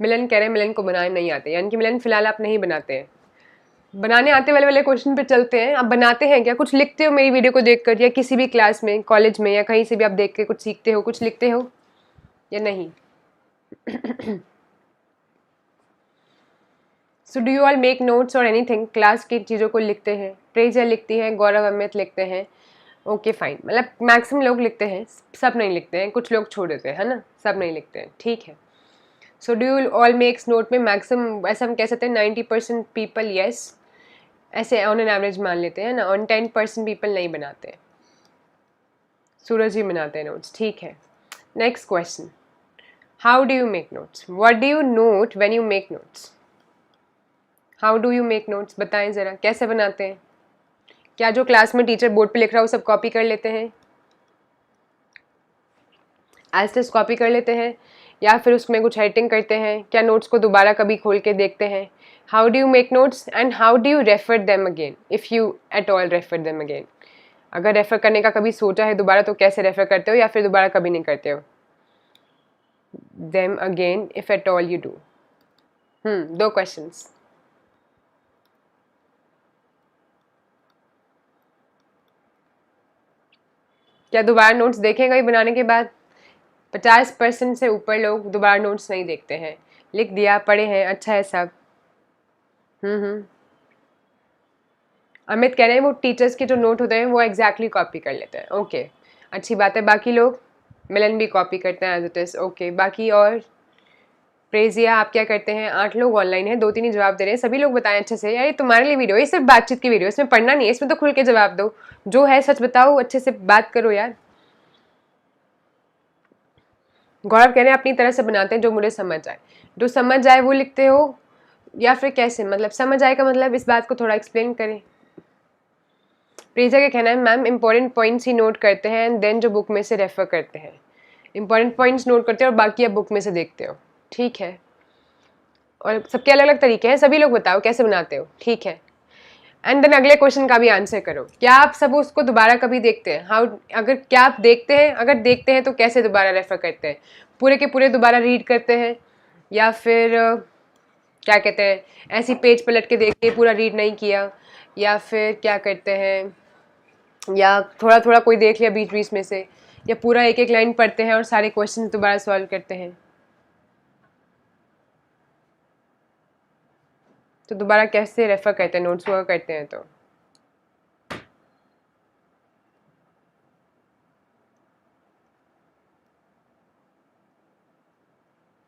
S1: मिलन कह रहे हैं मिलन को बनाने नहीं आते, यानी कि मिलन फिलहाल आप नहीं बनाते हैं। बनाने आते वाले वाले क्वेश्चन पे चलते हैं। आप बनाते हैं क्या? कुछ लिखते हो मेरी वीडियो को देखकर, या किसी भी क्लास में, कॉलेज में, या कहीं से भी आप देख के कुछ सीखते हो, कुछ लिखते हो या नहीं? So do you all make notes और एनीथिंग? क्लास की चीज़ों को लिखते हैं, प्रेजिया लिखती है, गौरव, अमित लिखते हैं, ओके फाइन, मतलब मैक्सिमम लोग लिखते हैं, सब नहीं लिखते हैं, कुछ लोग छोड़ देते हैं, है ना? सब नहीं लिखते हैं, ठीक है। So do you all makes note में मैक्सिमम, ऐसा हम कह सकते हैं 90% पीपल येस, ऐसे ऑन एन एवरेज मान लेते हैं ना, ऑन 10% पीपल नहीं बनाते हैं। सूरज ही बनाते हैं नोट्स, ठीक है। Next question, how do you make notes? What do you note when you make notes? How do you make notes, बताएं ज़रा, कैसे बनाते हैं? क्या जो क्लास में टीचर बोर्ड पे लिख रहा है वो सब कॉपी कर लेते हैं, एज इट कॉपी कर लेते हैं, या फिर उसमें कुछ एडिटिंग करते हैं? क्या नोट्स को दोबारा कभी खोल के देखते हैं? How do you make notes and how do you refer them again, if you at all refer them again? अगर रेफर करने का कभी सोचा है दोबारा तो कैसे रेफर करते हो, या फिर दोबारा कभी नहीं करते हो? Them again if at all you do. 2 questions. क्या दोबारा नोट्स देखेंगे ही बनाने के बाद? 50% से ऊपर लोग दोबारा नोट्स नहीं देखते हैं। लिख दिया, पढ़े हैं, अच्छा है सब। अमित कह रहे हैं वो टीचर्स के जो नोट होते हैं वो एग्जैक्टली कॉपी कर लेते हैं, ओके, अच्छी बात है। बाकी लोग? मिलन भी कॉपी करते हैं एज इट इज़, ओके। बाकी और? प्रेजिया, आप क्या करते हैं? 8 लोग ऑनलाइन हैं, 2-3 ही जवाब दे रहे हैं, सभी लोग बताएं अच्छे से। यार ये तुम्हारे लिए वीडियो है, ये सिर्फ बातचीत की वीडियो, इसमें पढ़ना नहीं है, इसमें तो खुल के जवाब दो, जो है सच बताओ, अच्छे से बात करो यार। गौरव कह रहे हैं अपनी तरह से बनाते हैं, जो मुझे समझ आए। जो समझ आए वो लिखते हो या फिर कैसे? मतलब समझ आए का मतलब इस बात को थोड़ा एक्सप्लेन करें। प्रीजा का कहना है मैम इंपॉर्टेंट पॉइंट्स ही नोट करते हैं एंड देन जो बुक में से रेफर करते हैं। इंपॉर्टेंट पॉइंट्स नोट करते हो और बाकी आप बुक में से देखते हो, ठीक है। और सबके अलग अलग तरीके हैं, सभी लोग बताओ कैसे बनाते हो, ठीक है। एंड देन अगले क्वेश्चन का भी आंसर करो, क्या आप सब उसको दोबारा कभी देखते हैं? हाउ, अगर क्या आप देखते हैं, अगर देखते हैं तो कैसे दोबारा रेफर करते हैं? पूरे के पूरे दोबारा रीड करते हैं, या फिर क्या कहते हैं ऐसी पेज पलट के देख के पूरा रीड नहीं किया, या फिर क्या करते हैं, या थोड़ा थोड़ा कोई देख लिया बीच बीच में से, या पूरा एक एक लाइन पढ़ते हैं और सारे क्वेश्चन दोबारा सॉल्व करते हैं? तो दोबारा कैसे रेफर करते हैं नोट्स को करते हैं? तो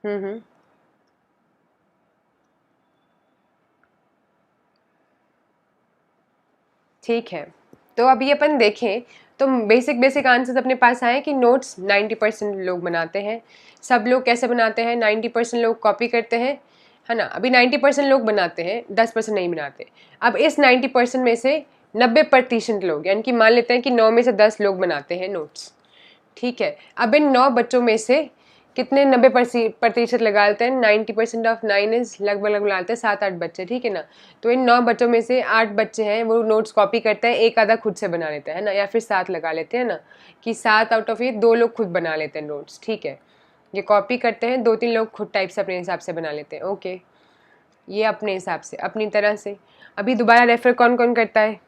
S1: हम्म, ठीक है। तो अभी अपन देखें तो बेसिक बेसिक आंसर्स अपने पास आए कि नोट्स 90% लोग बनाते हैं। सब लोग कैसे बनाते हैं? 90% लोग कॉपी करते हैं, है ना। अभी 90% लोग बनाते हैं, 10% नहीं बनाते। अब इस 90% में से 90% लोग, यानी कि मान लेते हैं कि 9 में से 10 लोग बनाते हैं नोट्स, ठीक है। अब इन 9 बच्चों में से कितने 90% लगा लेते हैं? 90% ऑफ 9 इज लगभग लगभग लगाते हैं 7-8 बच्चे, ठीक है ना। तो इन 9 बच्चों में से 8 बच्चे हैं वो नोट्स कॉपी करते हैं, एक आधा खुद से बना लेते हैं ना, या फिर 7 लगा लेते हैं ना, कि 7 आउट ऑफ ये 2 लोग खुद बना लेते हैं नोट्स, ठीक है। ये कॉपी करते हैं, 2-3 लोग खुद टाइप से अपने हिसाब से बना लेते हैं, ओके। ये अपने हिसाब से अपनी तरह से। अभी दोबारा रेफर कौन कौन करता है?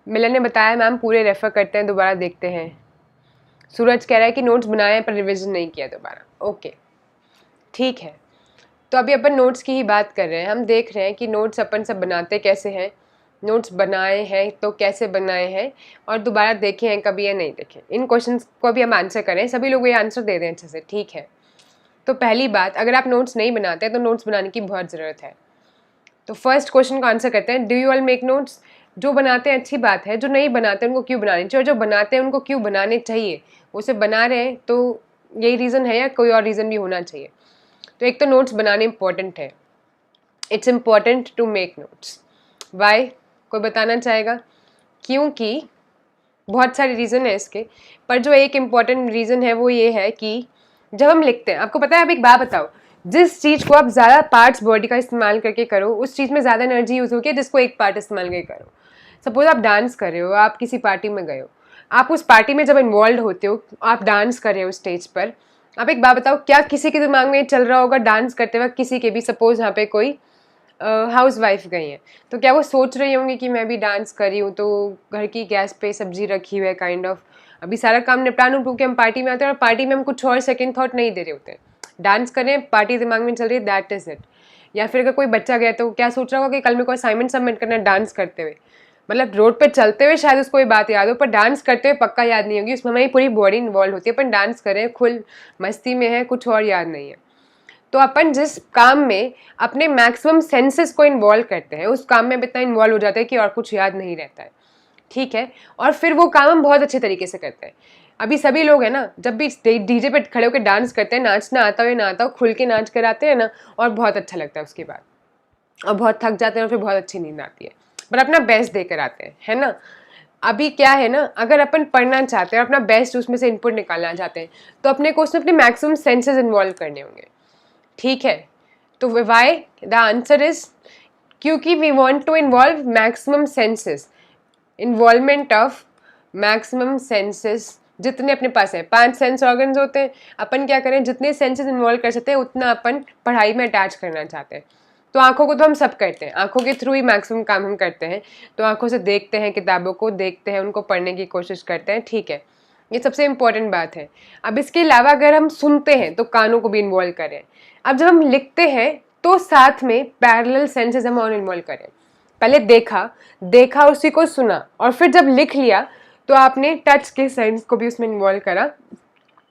S1: मिलन ने बताया मैम पूरे रेफर करते हैं, दोबारा देखते हैं। सूरज कह रहा है कि नोट्स बनाए पर रिवीजन नहीं किया दोबारा, ओके ठीक है। तो अभी अपन नोट्स की ही बात कर रहे हैं, हम देख रहे हैं कि नोट्स अपन सब बनाते कैसे हैं, नोट्स बनाए हैं तो कैसे बनाए हैं, और दोबारा देखे हैं कभी या नहीं देखे। इन क्वेश्चंस को भी हम आंसर करें, सभी लोग ये आंसर दे दें अच्छे से, ठीक है। तो पहली बात, अगर आप नोट्स नहीं बनाते तो नोट्स बनाने की बहुत ज़रूरत है। तो फर्स्ट क्वेश्चन का आंसर करते हैं, do you all make notes? जो बनाते हैं अच्छी बात है, जो नहीं बनाते उनको क्यों बनाने चाहिए, और जो बनाते हैं उनको क्यों बनाने चाहिए? उसे बना रहे हैं तो यही रीज़न है या कोई और रीज़न भी होना चाहिए? तो एक तो नोट्स बनाने इंपॉर्टेंट है, it's important to make notes. Why? कोई बताना चाहेगा? क्योंकि बहुत सारे रीज़न है इसके, पर जो एक इम्पॉर्टेंट रीज़न है वो ये है कि जब हम लिखते हैं, आपको पता है, आप एक बात बताओ, जिस चीज़ को आप ज़्यादा पार्ट्स बॉडी का इस्तेमाल करके करो उस चीज़ में ज़्यादा एनर्जी यूज़ होगी जिसको एक पार्ट इस्तेमाल करके करो। सपोज आप डांस कर रहे हो, आप किसी पार्टी में गए हो, आप उस पार्टी में जब इन्वॉल्व होते हो, आप डांस कर रहे हो स्टेज पर, आप एक बात बताओ, क्या किसी के दिमाग में चल रहा होगा डांस करते वक्त, किसी के भी, सपोज यहाँ पे कोई हाउस वाइफ गई हैं, तो क्या वो सोच रही होंगी कि मैं भी डांस कर रही हूँ, तो घर की गैस पे सब्जी रखी हुई है काइंड ऑफ, अभी सारा काम निपटा लूँ क्योंकि हम पार्टी में आते हैं, और पार्टी में हम कुछ और सेकंड थॉट नहीं दे रहे होते हैं, डांस कर रहे हैं, पार्टी दिमाग में चल रही है, दैट इज़ इट। या फिर अगर कोई बच्चा गया तो क्या सोच रहा होगा कि कल मेरे को असाइनमेंट सबमिट करना है डांस करते हुए, मतलब रोड पे चलते हुए शायद उसको ये बात याद हो, पर डांस करते हुए पक्का याद नहीं होगी, उसमें हमारी पूरी बॉडी इन्वॉल्व होती है, पर डांस कर रहे हैं, खुल मस्ती में है, कुछ और याद नहीं है। तो अपन जिस काम में अपने मैक्सिमम सेंसेस को इन्वॉल्व करते हैं उस काम में इतना इन्वॉल्व हो जाता है कि और कुछ याद नहीं रहता है, ठीक है। और फिर वो काम हम बहुत अच्छे तरीके से करते हैं। अभी सभी लोग हैं ना, जब भी डीजे पे खड़े होकर डांस करते हैं, नाचना आता हो या ना आता हो, खुल के नाच कर आते हैं ना, और बहुत अच्छा लगता है उसके बाद, और बहुत थक जाते हैं और फिर बहुत अच्छी नींद आती है, पर अपना बेस्ट देकर आते हैं, है ना। अभी क्या है ना, अगर अपन पढ़ना चाहते हैं और अपना बेस्ट उसमें से इनपुट निकालना चाहते हैं तो अपने को उसमें अपने मैक्सिमम सेंसेस इन्वॉल्व करने होंगे, ठीक है। तो वाई द आंसर इज क्योंकि we want to involve maximum senses, involvement of maximum senses, जितने अपने पास है 5 सेंस ऑर्गन्स होते हैं, अपन क्या करें, जितने सेंसेस इन्वॉल्व कर सकते हैं उतना अपन पढ़ाई में अटैच करना चाहते हैं। तो आंखों को तो हम सब करते हैं, आंखों के थ्रू ही मैक्सिमम काम हम करते हैं, तो आंखों से देखते हैं, किताबों को देखते हैं, उनको पढ़ने की कोशिश करते हैं, ठीक है, ये सबसे इम्पोर्टेंट बात है। अब इसके अलावा अगर हम सुनते हैं तो कानों को भी इन्वॉल्व करें। अब जब हम लिखते हैं तो साथ में पैरेलल सेंसेस हम और इन्वॉल्व करें, पहले देखा देखा उसी को सुना, और फिर जब लिख लिया तो आपने टच के सेंस को भी उसमें इन्वॉल्व करा,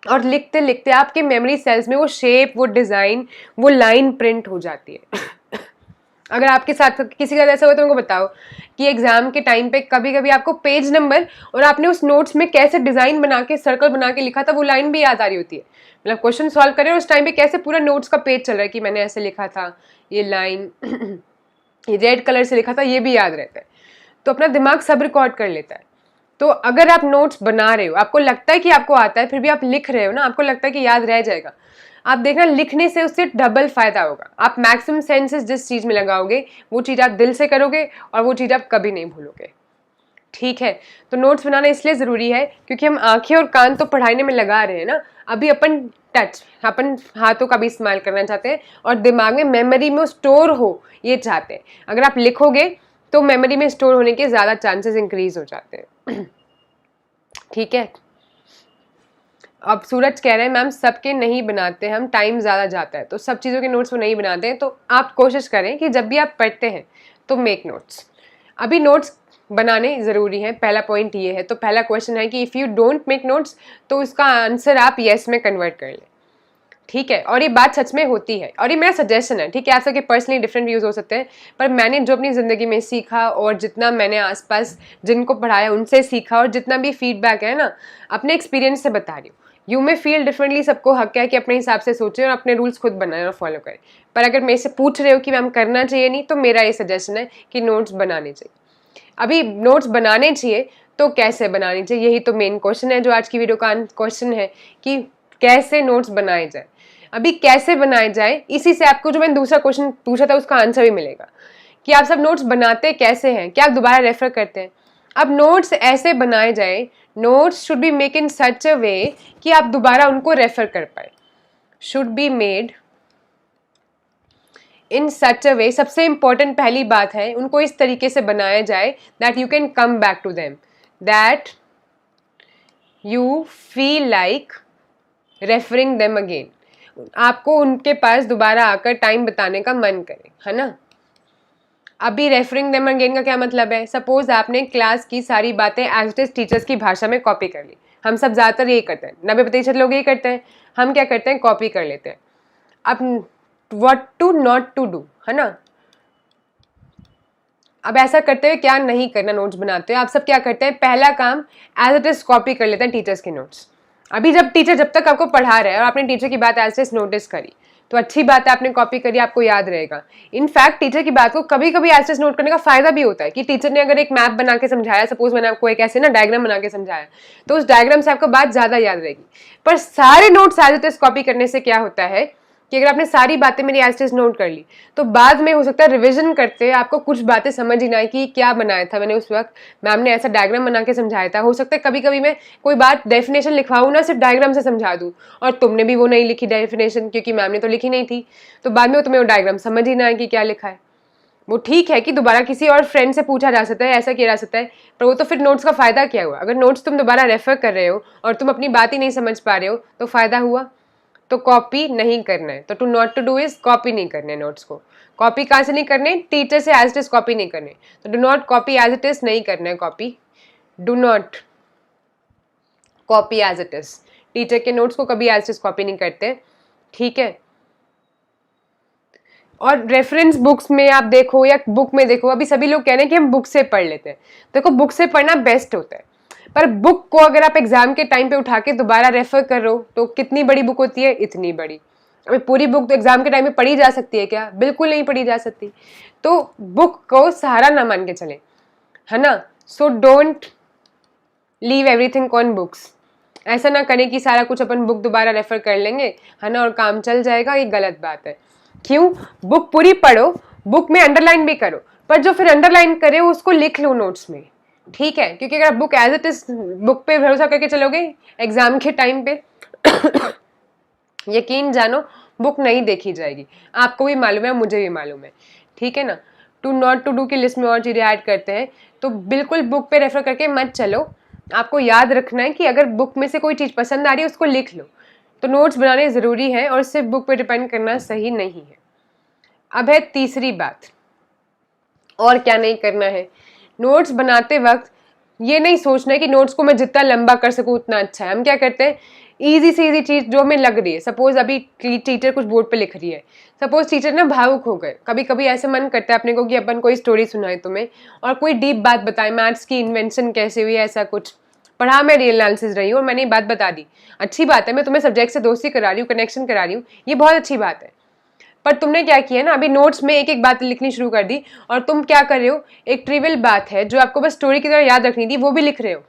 S1: और लिखते लिखते आपके मेमोरी सेल्स में वो शेप, वो डिज़ाइन, वो लाइन प्रिंट हो जाती है। अगर आपके साथ किसी का ऐसा हो तो उनको बताओ कि एग्जाम के टाइम पे कभी कभी आपको पेज नंबर और आपने उस नोट्स में कैसे डिज़ाइन बना के सर्कल बना के लिखा था वो लाइन भी याद आ रही होती है, मतलब क्वेश्चन सॉल्व कर रहे हैं उस टाइम पे कैसे पूरा नोट्स का पेज चल रहा है कि मैंने ऐसे लिखा था, ये लाइन ये रेड कलर से लिखा था, ये भी याद रहता है। तो अपना दिमाग सब रिकॉर्ड कर लेता है। तो अगर आप नोट्स बना रहे हो, आपको लगता है कि आपको आता है, फिर भी आप लिख रहे हो ना, आपको लगता है कि याद रह जाएगा, आप देखना लिखने से उससे डबल फायदा होगा। आप मैक्सिमम सेंसेस जिस चीज़ में लगाओगे वो चीज़ आप दिल से करोगे और वो चीज़ आप कभी नहीं भूलोगे, ठीक है, तो नोट्स बनाना इसलिए ज़रूरी है क्योंकि हम आंखें और कान तो पढ़ाने में लगा रहे हैं ना, अभी अपन अपन हाथों का भी इस्तेमाल करना चाहते हैं और दिमाग में मेमोरी में स्टोर हो ये चाहते हैं। अगर आप लिखोगे तो मेमोरी में स्टोर होने के ज़्यादा चांसेस इंक्रीज हो जाते हैं। ठीक है, अब सूरज कह रहे हैं मैम सबके नहीं बनाते हम, टाइम ज़्यादा जाता है, तो सब चीज़ों के नोट्स वो नहीं बनाते हैं। तो आप कोशिश करें कि जब भी आप पढ़ते हैं तो मेक नोट्स। अभी नोट्स बनाने ज़रूरी है, पहला पॉइंट ये है। तो पहला क्वेश्चन है कि if you don't make notes तो उसका आंसर आप येस में कन्वर्ट कर लें। ठीक है, और ये बात सच में होती है और ये मेरा सजेशन है। ठीक है, आप सबके पर्सनली डिफरेंट व्यूज़ हो सकते हैं, पर मैंने जो अपनी ज़िंदगी में सीखा और जितना मैंने आसपास जिनको पढ़ाया उनसे सीखा और जितना भी फीडबैक है ना, अपने एक्सपीरियंस से बता रही हूँ। यू में फील डिफरेंटली, सबको हक है कि अपने हिसाब से सोचें और अपने रूल्स खुद बनाएं और फॉलो करें। पर अगर मेरे से पूछ रहे हो कि मैम करना चाहिए नहीं, तो मेरा ये सजेशन है कि नोट्स बनाने चाहिए। अभी नोट्स बनाने चाहिए तो कैसे बनाने चाहिए, यही तो मेन क्वेश्चन है जो आज की वीडियो का क्वेश्चन है कि कैसे नोट्स बनाए जाए। अभी कैसे बनाए जाए, इसी से आपको जो मैंने दूसरा क्वेश्चन पूछा था उसका आंसर भी मिलेगा कि आप सब नोट्स बनाते कैसे हैं, क्या आप दोबारा रेफर करते हैं। अब नोट्स ऐसे बनाए जाए, notes should be make in such a way कि आप दोबारा उनको रेफर कर पाए। Should be made in such a way, सबसे इंपॉर्टेंट पहली बात है, उनको इस तरीके से बनाया जाए that you can come back to them, that you feel like referring them again. आपको उनके पास दोबारा आकर टाइम बताने का मन करे, है ना। अभी रेफरिंग देम अगेन का क्या मतलब है, सपोज आपने क्लास की सारी बातें एज इट इज टीचर्स की भाषा में कॉपी कर ली। हम सब ज़्यादातर यही करते हैं, 90% लोग यही करते हैं। हम क्या करते हैं, कॉपी कर लेते हैं। अब what to not to do, है ना। अब ऐसा करते हुए क्या नहीं करना, नोट्स बनाते हुए आप सब क्या करते हैं, पहला काम एज इट इज कॉपी कर लेते हैं टीचर्स के नोट्स। अभी जब तक आपको पढ़ा रहे हैं और आपने टीचर की बात एज इट इज नोटिस करी तो अच्छी बात है, आपने कॉपी करी, आपको याद रहेगा। इनफैक्ट टीचर की बात को कभी कभी एज इट इज नोट करने का फायदा भी होता है कि टीचर ने अगर एक मैप बना के समझाया, सपोज मैंने आपको एक ऐसे ना डायग्राम बना के समझाया, तो उस डायग्राम से आपको बात ज्यादा याद रहेगी। पर सारे notes as it is copy करने से क्या होता है कि अगर आपने सारी बातें मेरी एज इट इज नोट कर ली तो बाद में हो सकता है रिवीजन करते आपको कुछ बातें समझ ही ना आए कि क्या बनाया था मैंने उस वक्त, मैम ने ऐसा डायग्राम बना के समझाया था। हो सकता है कभी कभी मैं कोई बात डेफिनेशन लिखवाऊँ ना, सिर्फ डायग्राम से समझा दूँ और तुमने भी वो नहीं लिखी डेफिनेशन क्योंकि मैम ने तो लिखी नहीं थी, तो बाद में तुम्हें वो डायग्राम समझ ही ना आए कि क्या लिखा है। वो ठीक है कि दोबारा किसी और फ्रेंड से पूछा जा सकता है, ऐसा किया जा सकता है, पर वो तो फिर नोट्स का फायदा क्या हुआ। अगर नोट्स तुम दोबारा रेफर कर रहे हो और तुम अपनी बात ही नहीं समझ पा रहे हो तो फायदा हुआ। तो कॉपी नहीं करना है, तो to not to do is copy नहीं करने नोट्स को। कॉपी कहाँ से नहीं करने, टीचर से एज इट इज कॉपी नहीं करने। तो do not copy as it is नहीं करना है copy, do not copy as it is. Teacher के नोट्स को कभी एज इट इज कॉपी नहीं करते, ठीक है। और रेफरेंस बुक्स में आप देखो या बुक में देखो, अभी सभी लोग कह रहे हैं कि हम बुक से पढ़ लेते हैं। देखो बुक से पढ़ना बेस्ट होता है, पर बुक को अगर आप एग्जाम के टाइम पे उठा के दोबारा रेफर करो तो कितनी बड़ी बुक होती है, इतनी बड़ी। अभी पूरी बुक तो एग्जाम के टाइम में पढ़ी जा सकती है क्या, बिल्कुल नहीं पढ़ी जा सकती। तो बुक को सहारा ना मान के चले, है ना। So don't leave everything on books. ऐसा ना करें कि सारा कुछ अपन बुक दोबारा रेफर कर लेंगे, है ना, और काम चल जाएगा, ये गलत बात है। क्यों, बुक पूरी पढ़ो, बुक में अंडरलाइन भी करो, पर जो फिर अंडरलाइन करे उसको लिख लो नोट्स में, ठीक है। क्योंकि अगर आप book as it is book पे भरोसा करके चलोगे एग्जाम के टाइम पे यकीन जानो बुक नहीं देखी जाएगी। आपको भी मालूम है, मुझे भी मालूम है, ठीक है ना। टू नॉट टू डू की लिस्ट में और चीजें ऐड करते हैं, तो बिल्कुल बुक पे रेफर करके मत चलो। आपको याद रखना है कि अगर बुक में से कोई चीज पसंद आ रही है उसको लिख लो। तो नोट्स बनाने जरूरी है और सिर्फ बुक पे डिपेंड करना सही नहीं है। अब है तीसरी बात, और क्या नहीं करना है। नोट्स बनाते वक्त ये नहीं सोचना है कि नोट्स को मैं जितना लंबा कर सकूं उतना अच्छा है। हम क्या करते हैं, इजी से इजी चीज जो हमें लग रही है, सपोज अभी टीचर कुछ बोर्ड पे लिख रही है, सपोज टीचर ना भावुक हो गए, कभी कभी ऐसे मन करता है अपने को कि अपन कोई स्टोरी सुनाए तुम्हें और कोई डीप बात बताए, मैथ्स की इन्वेंशन कैसे हुई, ऐसा कुछ पढ़ा, मैं रियल एनालिसिस रही हूँ और मैंने ये बात बता दी। अच्छी बात है, मैं तुम्हें सब्जेक्ट से दोस्ती करा रही हूँ, कनेक्शन करा रही हूँ, ये बहुत अच्छी बात है। पर तुमने क्या किया ना, अभी नोट्स में एक एक बात लिखनी शुरू कर दी और तुम क्या कर रहे हो, एक ट्रिवियल बात है जो आपको बस स्टोरी की तरह याद रखनी थी वो भी लिख रहे हो।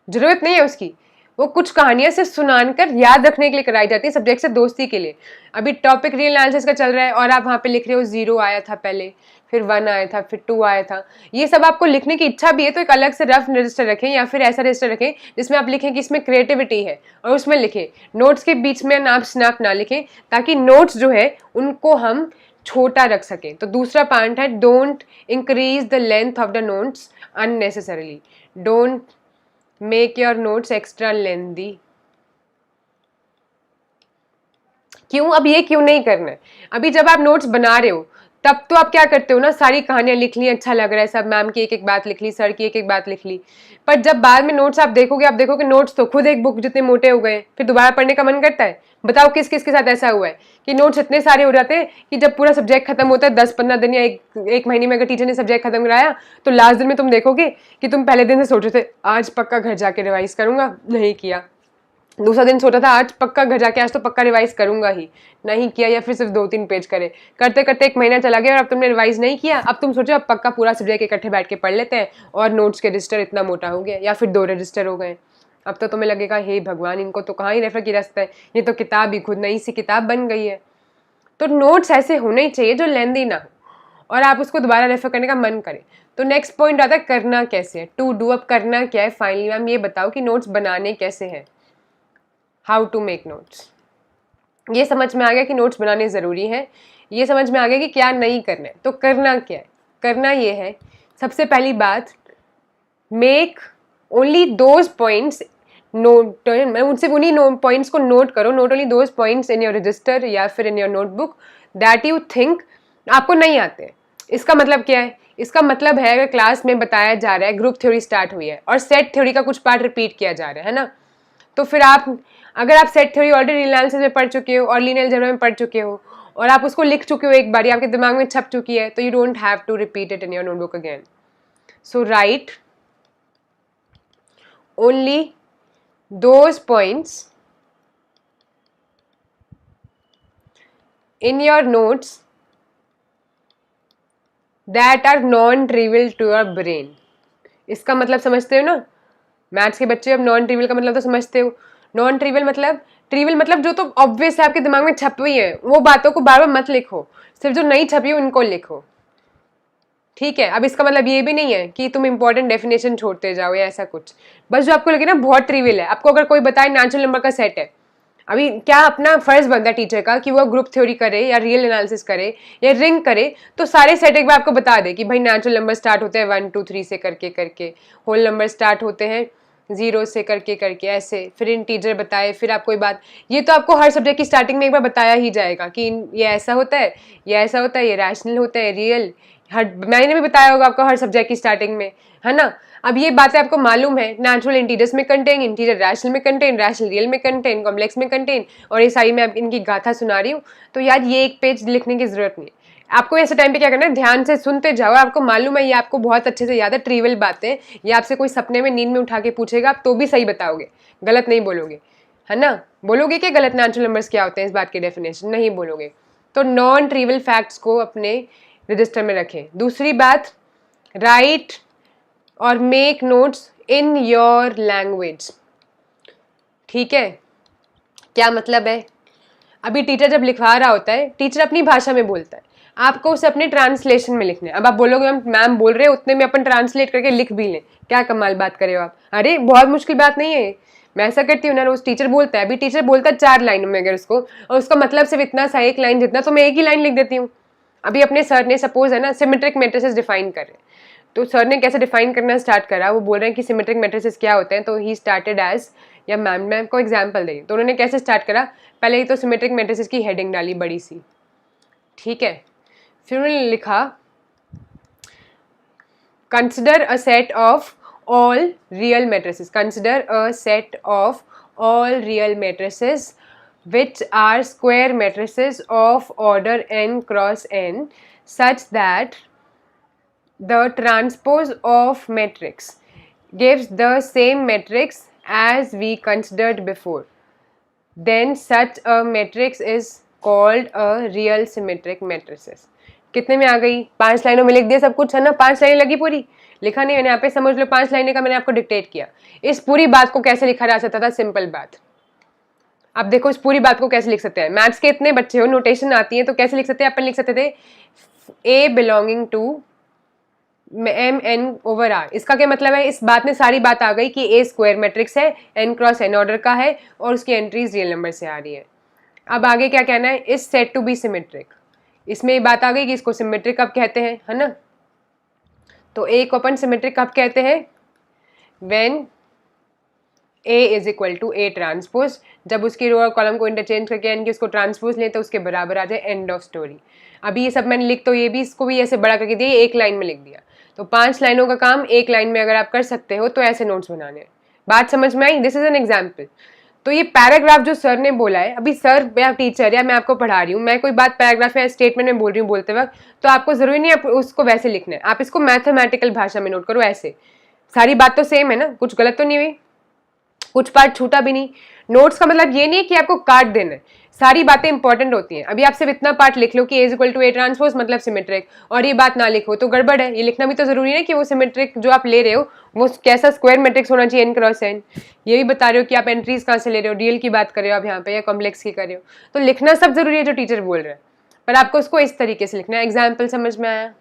S1: जरूरत नहीं है उसकी, वो कुछ कहानियां सिर्फ सुनाकर याद रखने के लिए कराई जाती है, सब्जेक्ट से दोस्ती के लिए। अभी टॉपिक रियल एनालिसिस का चल रहा है और आप वहां पे लिख रहे हो जीरो आया था पहले, फिर 1 आया था, फिर 2 आया था। ये सब आपको लिखने की इच्छा भी है तो एक अलग से रफ रजिस्टर रखें, या फिर ऐसा रजिस्टर रखें जिसमें आप लिखें कि इसमें क्रिएटिविटी है और उसमें लिखें। नोट्स के बीच में नाप स्नैप ना लिखें, ताकि नोट्स जो है उनको हम छोटा रख सकें। तो दूसरा पॉइंट है, don't increase the length of the notes unnecessarily. Don't make your notes extra lengthy. क्यों? अब ये क्यों नहीं करना है? अभी जब आप नोट्स बना रहे हो तब तो आप क्या करते हो ना, सारी कहानियां लिख ली, अच्छा लग रहा है सब, मैम की एक एक बात लिख ली, सर की एक एक बात लिख ली। पर जब बाद में नोट्स आप देखोगे नोट्स तो खुद एक बुक जितने मोटे हो गए, फिर दोबारा पढ़ने का मन करता है? बताओ किस किस के साथ ऐसा हुआ है कि नोट्स इतने सारे हो जाते हैं कि जब पूरा सब्जेक्ट खत्म होता है 10-15 दिन या एक महीने में, अगर टीचर ने सब्जेक्ट खत्म कराया तो लास्ट दिन में तुम देखोगे कि तुम पहले दिन से सोच रहे थे आज पक्का घर जाके रिवाइज करूंगा, नहीं किया। दूसरा दिन सोचा था आज पक्का घर जाके आज तो पक्का रिवाइज करूंगा ही, नहीं किया, या फिर सिर्फ 2-3 पेज करे। करते करते 1 महीना चला गया और अब तुमने रिवाइज नहीं किया। अब तुम सोचो अब पक्का पूरा सब्जेक्ट इकट्ठे बैठ के पढ़ लेते हैं, और नोट्स के रजिस्टर इतना मोटा हो गया, या फिर 2 रजिस्टर हो गए। अब तो तुम्हें लगेगा हे भगवान, इनको तो कहाँ ही रेफर किया जा सकता है, ये तो किताब ही खुद नई सी किताब बन गई है। तो नोट्स ऐसे होने चाहिए जो लेंदी ना हो और आप उसको दोबारा रेफर करने का मन करे। तो नेक्स्ट पॉइंट आता है करना कैसे है, टू डू। अब करना क्या है फाइनली? मैम ये बताओ कि नोट्स बनाने कैसे हैं, हाउ टू मेक नोट्स। ये समझ में आ गया कि नोट्स बनाने ज़रूरी है, ये समझ में आ गया कि क्या नहीं करना है। तो करना क्या है? करना ये है, सबसे पहली बात, make only those points note, उनसे उन्हीं पॉइंट्स को नोट करो, note only those points in your register या फिर इन your notebook that you think आपको नहीं आते। इसका मतलब क्या है? इसका मतलब है अगर क्लास में बताया जा रहा है, ग्रुप थ्योरी स्टार्ट हुई है और सेट थ्योरी का कुछ पार्ट रिपीट किया जा रहा है ना, तो फिर आप, अगर आप सेट थ्योरी ऑलरेडी एनालिसिस में पढ़ चुके हो और लीनियर अलजेब्रा में पढ़ चुके हो और आप उसको लिख चुके हो एक बार, आपके दिमाग में छप चुकी है, तो you don't have to repeat it in your notebook again. So write only those points in your notes that are non-trivial to your brain। इसका मतलब समझते हो ना? मैथ्स के बच्चे अब नॉन ट्रिवियल का मतलब तो समझते हो। नॉन ट्रिवियल मतलब, ट्रिवियल मतलब जो तो ऑब्वियस है, आपके दिमाग में छप हुई है, वो बातों को बार बार मत लिखो, सिर्फ जो नहीं छपी हो उनको लिखो, ठीक है? अब इसका मतलब ये भी नहीं है कि तुम इंपॉर्टेंट डेफिनेशन छोड़ते जाओ या ऐसा कुछ, बस जो आपको लगे ना बहुत ट्रिवियल है। आपको अगर कोई बताए नेचुरल नंबर का सेट है, अभी क्या अपना फर्ज बनता है टीचर का कि वो ग्रुप थ्योरी करे या रियल एनालिसिस करे या रिंग करे, तो सारे सेट एक बार आपको बता दे कि भाई नेचुरल नंबर स्टार्ट होते हैं 1 2 3 से करके करके, होल नंबर स्टार्ट होते हैं 0 से करके करके ऐसे, फिर इंटीजर बताए, फिर आप कोई बात, ये तो आपको हर सब्जेक्ट की स्टार्टिंग में एक बार बताया ही जाएगा कि ये ऐसा होता है, ये ऐसा होता है, ये रैशनल होता है, रियल, हर मैंने भी बताया होगा आपको हर सब्जेक्ट की स्टार्टिंग में, है ना? अब ये बातें आपको मालूम है, नेचुरल इंटीजर्स में कंटेन, इंटीजर रैशनल में कंटेन, रैशनल रियल में कंटेन, कॉम्प्लेक्स में कंटेन, और ये सारी मैं इनकी गाथा सुना रही हूँ। तो यार ये एक पेज लिखने की जरूरत नहीं है आपको। ऐसे टाइम पे क्या करना है, ध्यान से सुनते जाओ, आपको मालूम है ये आपको बहुत अच्छे से याद है, ट्रिवियल बातें, ये आपसे कोई सपने में नींद में उठा के पूछेगा आप तो भी सही बताओगे, गलत नहीं बोलोगे, है ना? बोलोगे कि गलत नेचुरल नंबर्स क्या होते हैं, इस बात की डेफिनेशन नहीं बोलोगे। तो नॉन ट्रिवियल फैक्ट्स को अपने रजिस्टर में रखें। दूसरी बात, राइट और make notes in your language, ठीक है? क्या मतलब है? अभी टीचर जब लिखवा रहा होता है, टीचर अपनी भाषा में बोलता है, आपको उसे अपने ट्रांसलेशन में लिखना है। अब आप बोलोगे मैम बोल रहे हैं उतने में अपन ट्रांसलेट करके लिख भी लें, क्या कमाल बात करे हो आप? अरे बहुत मुश्किल बात नहीं है, मैं ऐसा करती हूँ ना रोज। टीचर बोलता है, अभी टीचर बोलता है 4 लाइनों में अगर उसको, और उसका मतलब सिर्फ इतना सा, 1 लाइन जितना, तो मैं एक ही लाइन लिख देती हूँ। अभी अपने सर ने सपोज है ना सिमेट्रिक मैट्रिसेस डिफाइन कर रहे हैं, तो सर ने कैसे डिफाइन करना स्टार्ट करा, वो बोल रहे हैं कि सिमेट्रिक मैट्रिसेस क्या होते हैं, तो ही स्टार्टेड एज, या मैम को एग्जांपल दें, तो उन्होंने कैसे स्टार्ट करा, पहले ही तो सिमेट्रिक मैट्रिसेस की हेडिंग डाली बड़ी सी, ठीक है? फिर उन्होंने लिखा consider a set of all real matrices, consider a set of all real matrices which are square matrices of order n cross n such that the transpose of matrix gives the same matrix as we considered before, then such a matrix is called a real symmetric matrices। कितने में आ गई? 5 लाइनों में लिख दिया सब कुछ, है ना? 5 लाइनें लगी पूरी, लिखा नहीं मैंने यहाँ पे, समझ लो 5 लाइनें का मैंने आपको डिक्टेट किया। इस पूरी बात को कैसे लिखा जा सकता था? सिंपल बात, अब देखो इस पूरी बात को कैसे लिख सकते हैं। मैथ्स के इतने बच्चे हो, नोटेशन आती है, तो कैसे लिख सकते हैं? अपन लिख सकते थे A बिलोंगिंग टू M(n)/R। इसका क्या मतलब है, इस बात में सारी बात आ गई कि A स्क्वायर मैट्रिक्स है, n क्रॉस n ऑर्डर का है और उसकी एंट्रीज रियल नंबर से आ रही है। अब आगे क्या कहना है, is said to be symmetric. इसमें ये बात आ गई कि इसको सिमेट्रिक कब कहते हैं, है ना। तो A को अपन सिमेट्रिक कब कहते हैं, when A is equal to A transpose, जब उसकी रो और कॉलम को इंटरचेंज करके यानी कि उसको ट्रांसपोज लें तो उसके बराबर आ जाए, एंड ऑफ स्टोरी। अभी ये सब मैंने लिख तो ये भी इसको भी ऐसे बड़ा करके दिया, एक लाइन में लिख दिया। तो 5 लाइनों का काम एक लाइन में अगर आप कर सकते हो तो ऐसे नोट्स बनाने हैं। बात समझ में आई, दिस इज एन एग्जाम्पल। तो ये पैराग्राफ जो सर ने बोला है, अभी सर या टीचर या मैं आपको पढ़ा रही हूँ, मैं कोई बात पैराग्राफ या स्टेटमेंट में बोल रही हूँ बोलते वक्त, तो आपको जरूरी नहीं है उसको वैसे लिखना है, आप इसको मैथमेटिकल भाषा में नोट करो। ऐसे सारी बात तो सेम है ना, कुछ गलत तो नहीं हुई, कुछ पार्ट छूटा भी नहीं। नोट्स का मतलब ये नहीं है कि आपको काट देना है, सारी बातें इंपॉर्टेंट होती हैं। अभी आप सिर्फ इतना पार्ट लिख लो कि A equal to A transpose मतलब सिमेट्रिक, और ये बात ना लिखो तो गड़बड़ है। ये लिखना भी तो जरूरी है कि वो सिमेट्रिक जो आप ले रहे हो वो कैसा स्क्वायर मैट्रिक्स होना चाहिए, n क्रॉस n। ये भी बता रहे हो कि आप एंट्रीज कहाँ से ले रहे हो, रियल की बात कर रहे हो आप यहाँ पे या कॉम्प्लेक्स की कर रहे हो, तो लिखना सब जरूरी है जो टीचर बोल रहे हैं, पर आपको उसको इस तरीके से लिखना है। एग्जाम्पल समझ में आया।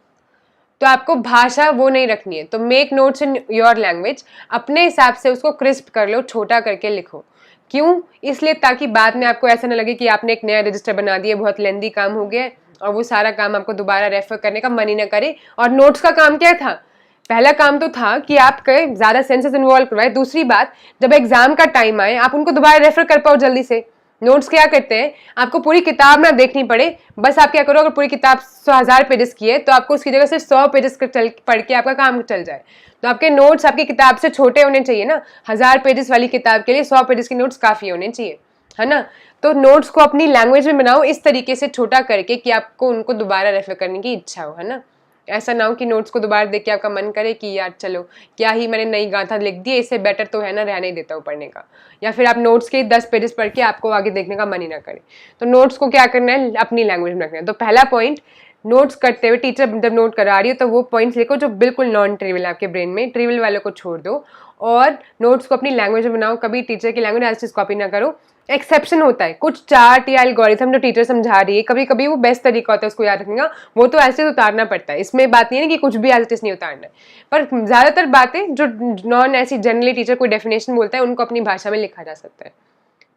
S1: तो आपको भाषा वो नहीं रखनी है, तो make notes in your language, अपने हिसाब से उसको क्रिस्प कर लो, छोटा करके लिखो। क्यों, इसलिए ताकि बाद में आपको ऐसा ना लगे कि आपने एक नया रजिस्टर बना दिया, बहुत लेंदी काम हो गया और वो सारा काम आपको दोबारा रेफर करने का मन ही ना करे। और नोट्स का काम क्या था, पहला काम तो था कि आपके ज्यादा सेंसेस इन्वॉल्व करवाए, दूसरी बात जब एग्जाम का टाइम आए आप उनको दोबारा रेफर कर पाओ जल्दी से। नोट्स क्या करते हैं, आपको पूरी किताब ना देखनी पड़े, बस आप क्या करो, अगर पूरी किताब 100,000 पेजेस की है तो आपको उसकी जगह सिर्फ 100 पेजेस पढ़ के आपका काम चल जाए। तो आपके नोट्स आपकी किताब से छोटे होने चाहिए ना, 1000 पेजेस वाली किताब के लिए 100 पेजेस के नोट्स काफी होने चाहिए, है ना। तो नोट्स को अपनी लैंग्वेज में बनाओ इस तरीके से छोटा करके कि आपको उनको दोबारा रेफर करने की इच्छा हो, है ना। ऐसा ना हो कि नोट्स को दोबारा देख के आपका मन करे कि यार चलो क्या ही मैंने नई गाथा लिख दी, इससे बेटर तो है ना रहने ही देता हूँ पढ़ने का, या फिर आप नोट्स के 10 पेजेस पढ़ के आपको आगे देखने का मन ही ना करे। तो नोट्स को क्या करना है, अपनी लैंग्वेज में रखना है। तो पहला पॉइंट, नोट्स करते हुए टीचर जब नोट करा रही हो तो वो पॉइंट्स लिखो जो बिल्कुल नॉन ट्रिवियल आपके ब्रेन में, ट्रिवियल वालों को छोड़ दो और नोट्स को अपनी लैंग्वेज में बनाओ। कभी टीचर की लैंग्वेज एज चीज कॉपी ना करो। एक्सेप्शन होता है, कुछ चार्ट या एल्गोरिथम जो टीचर समझा रही है कभी कभी वो बेस्ट तरीका होता है उसको याद रखने का, वो तो ऐसे उतारना पड़ता है। इसमें बात नहीं है कि कुछ भी एज नहीं उतारना है, पर ज्यादातर बातें जो नॉन ऐसी जनरली टीचर कोई डेफिनेशन बोलता है उनको अपनी भाषा में लिखा जा सकता है।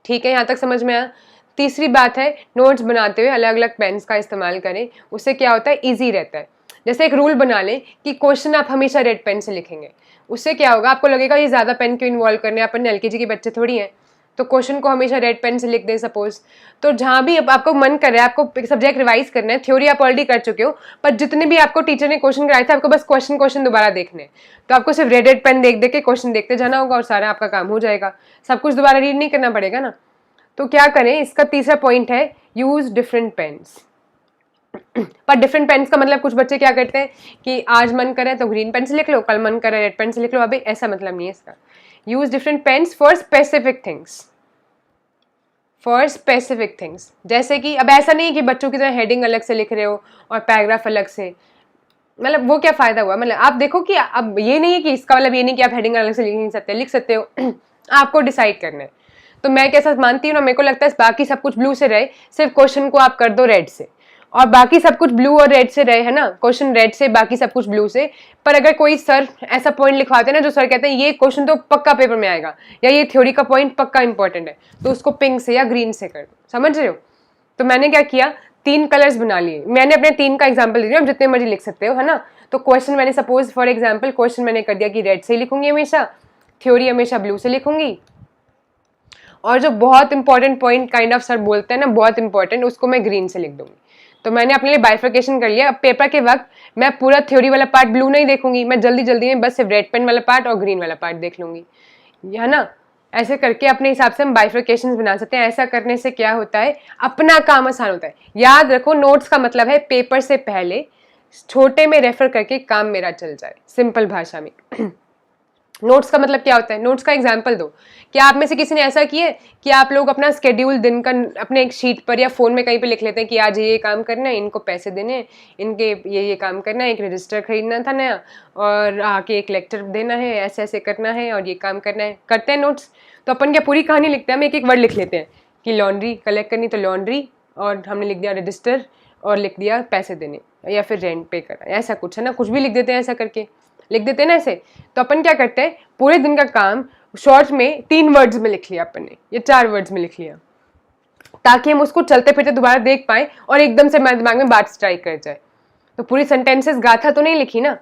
S1: ठीक है, यहाँ तक समझ में आया। तीसरी बात है, नोट्स बनाते हुए अलग अलग पेन्स का इस्तेमाल करें, उससे क्या होता है, ईजी रहता है। जैसे एक रूल बना लें कि क्वेश्चन आप हमेशा रेड पेन से लिखेंगे, उससे क्या होगा, आपको लगेगा ये ज्यादा पेन क्यों इन्वॉल्व करने, अपन एलकेजी के बच्चे थोड़ी हैं, तो क्वेश्चन को हमेशा रेड पेन से लिख दें सपोज। तो जहाँ भी आपको मन कर रहा है, आपको सब्जेक्ट रिवाइज करना है, थ्योरी आप ऑलरेडी कर चुके हो, पर जितने भी आपको टीचर ने क्वेश्चन कराए थे आपको बस क्वेश्चन दोबारा देखने, तो आपको सिर्फ रेड पेन देख के क्वेश्चन देखते जाना होगा और सारा आपका काम हो जाएगा, सब कुछ दोबारा रीड नहीं करना पड़ेगा ना। तो क्या करें, इसका तीसरा पॉइंट है यूज डिफरेंट पेन्स। पर डिफरेंट पेन्स का मतलब कुछ बच्चे क्या करते हैं कि आज मन करे तो ग्रीन पेन से लिख लो, कल मन करे रेड पेन से लिख लो, अभी ऐसा मतलब नहीं है इसका। Use different pens for specific things, for specific things. जैसे कि अब ऐसा नहीं है कि बच्चों की तरह हेडिंग अलग से लिख रहे हो और पैराग्राफ अलग से, मतलब वो क्या फायदा हुआ। मतलब आप देखो कि अब ये नहीं है कि इसका मतलब ये नहीं कि आप हेडिंग अलग से लिख नहीं सकते, लिख सकते हो आपको डिसाइड करना है। तो मैं कैसा मानती हूँ ना, मेरे को लगता है बाकी सब कुछ ब्लू से रहे, सिर्फ क्वेश्चन को आप कर दो रेड से, और बाकी सब कुछ ब्लू और रेड से रहे, है ना, क्वेश्चन रेड से बाकी सब कुछ ब्लू से। पर अगर कोई सर ऐसा पॉइंट लिखवाते हैं ना जो सर कहते हैं ये क्वेश्चन तो पक्का पेपर में आएगा या ये थ्योरी का पॉइंट पक्का इंपॉर्टेंट है, तो उसको पिंक से या ग्रीन से कर दो, समझ रहे हो। तो मैंने क्या किया, 3 कलर्स बना लिए, मैंने अपने 3 का एग्जाम्पल दे दिया, आप जितने मर्जी लिख सकते हो, है ना। तो क्वेश्चन मैंने सपोज फॉर एग्जाम्पल क्वेश्चन मैंने कर दिया कि रेड से लिखूंगी हमेशा, थ्योरी हमेशा ब्लू से लिखूंगी, और जो बहुत important point kind of sir बोलते हैं ना बहुत इंपॉर्टेंट, उसको मैं ग्रीन से लिख दूंगी। तो मैंने अपने लिए बाइफर्केशन कर लिया। अब पेपर के वक्त मैं पूरा थ्योरी वाला पार्ट ब्लू नहीं देखूंगी, मैं जल्दी जल्दी में बस सिर्फ रेड पेन वाला पार्ट और ग्रीन वाला पार्ट देख लूंगी, है ना। ऐसे करके अपने हिसाब से हम बाइफर्केशन बना सकते हैं। ऐसा करने से क्या होता है, अपना काम आसान होता है। याद रखो, नोट्स का मतलब है पेपर से पहले छोटे में रेफर करके काम मेरा चल जाए, सिंपल भाषा में। नोट्स का मतलब क्या होता है, नोट्स का एग्जाम्पल दो। क्या आप में से किसी ने ऐसा किया है कि आप लोग अपना स्केड्यूल दिन का अपने एक शीट पर या फोन में कहीं पे लिख लेते हैं कि आज ये काम करना है, इनको पैसे देने हैं, इनके ये काम करना है, एक रजिस्टर खरीदना था नया, और आके एक लेक्चर देना है, ऐसे ऐसे करना है और ये काम करना है, करते हैं नोट्स। तो अपन क्या पूरी कहानी लिखते हैं, हम एक एक वर्ड लिख लेते हैं कि लॉन्ड्री कलेक्ट करनी, तो लॉन्ड्री, और हमने लिख दिया रजिस्टर, और लिख दिया पैसे देने या फिर रेंट पे करा, ऐसा कुछ है ना, कुछ भी लिख देते हैं, ऐसा करके लिख देते हैं ना ऐसे। तो अपन क्या करते हैं, पूरे दिन का काम शॉर्ट में 3 वर्ड्स में लिख लिया अपन ने या 4 वर्ड्स में लिख लिया, ताकि हम उसको चलते फिरते दोबारा देख पाए और एकदम से हमारे दिमाग में बात स्ट्राइक कर जाए। तो पूरी सेंटेंसेस गाथा तो नहीं लिखी ना,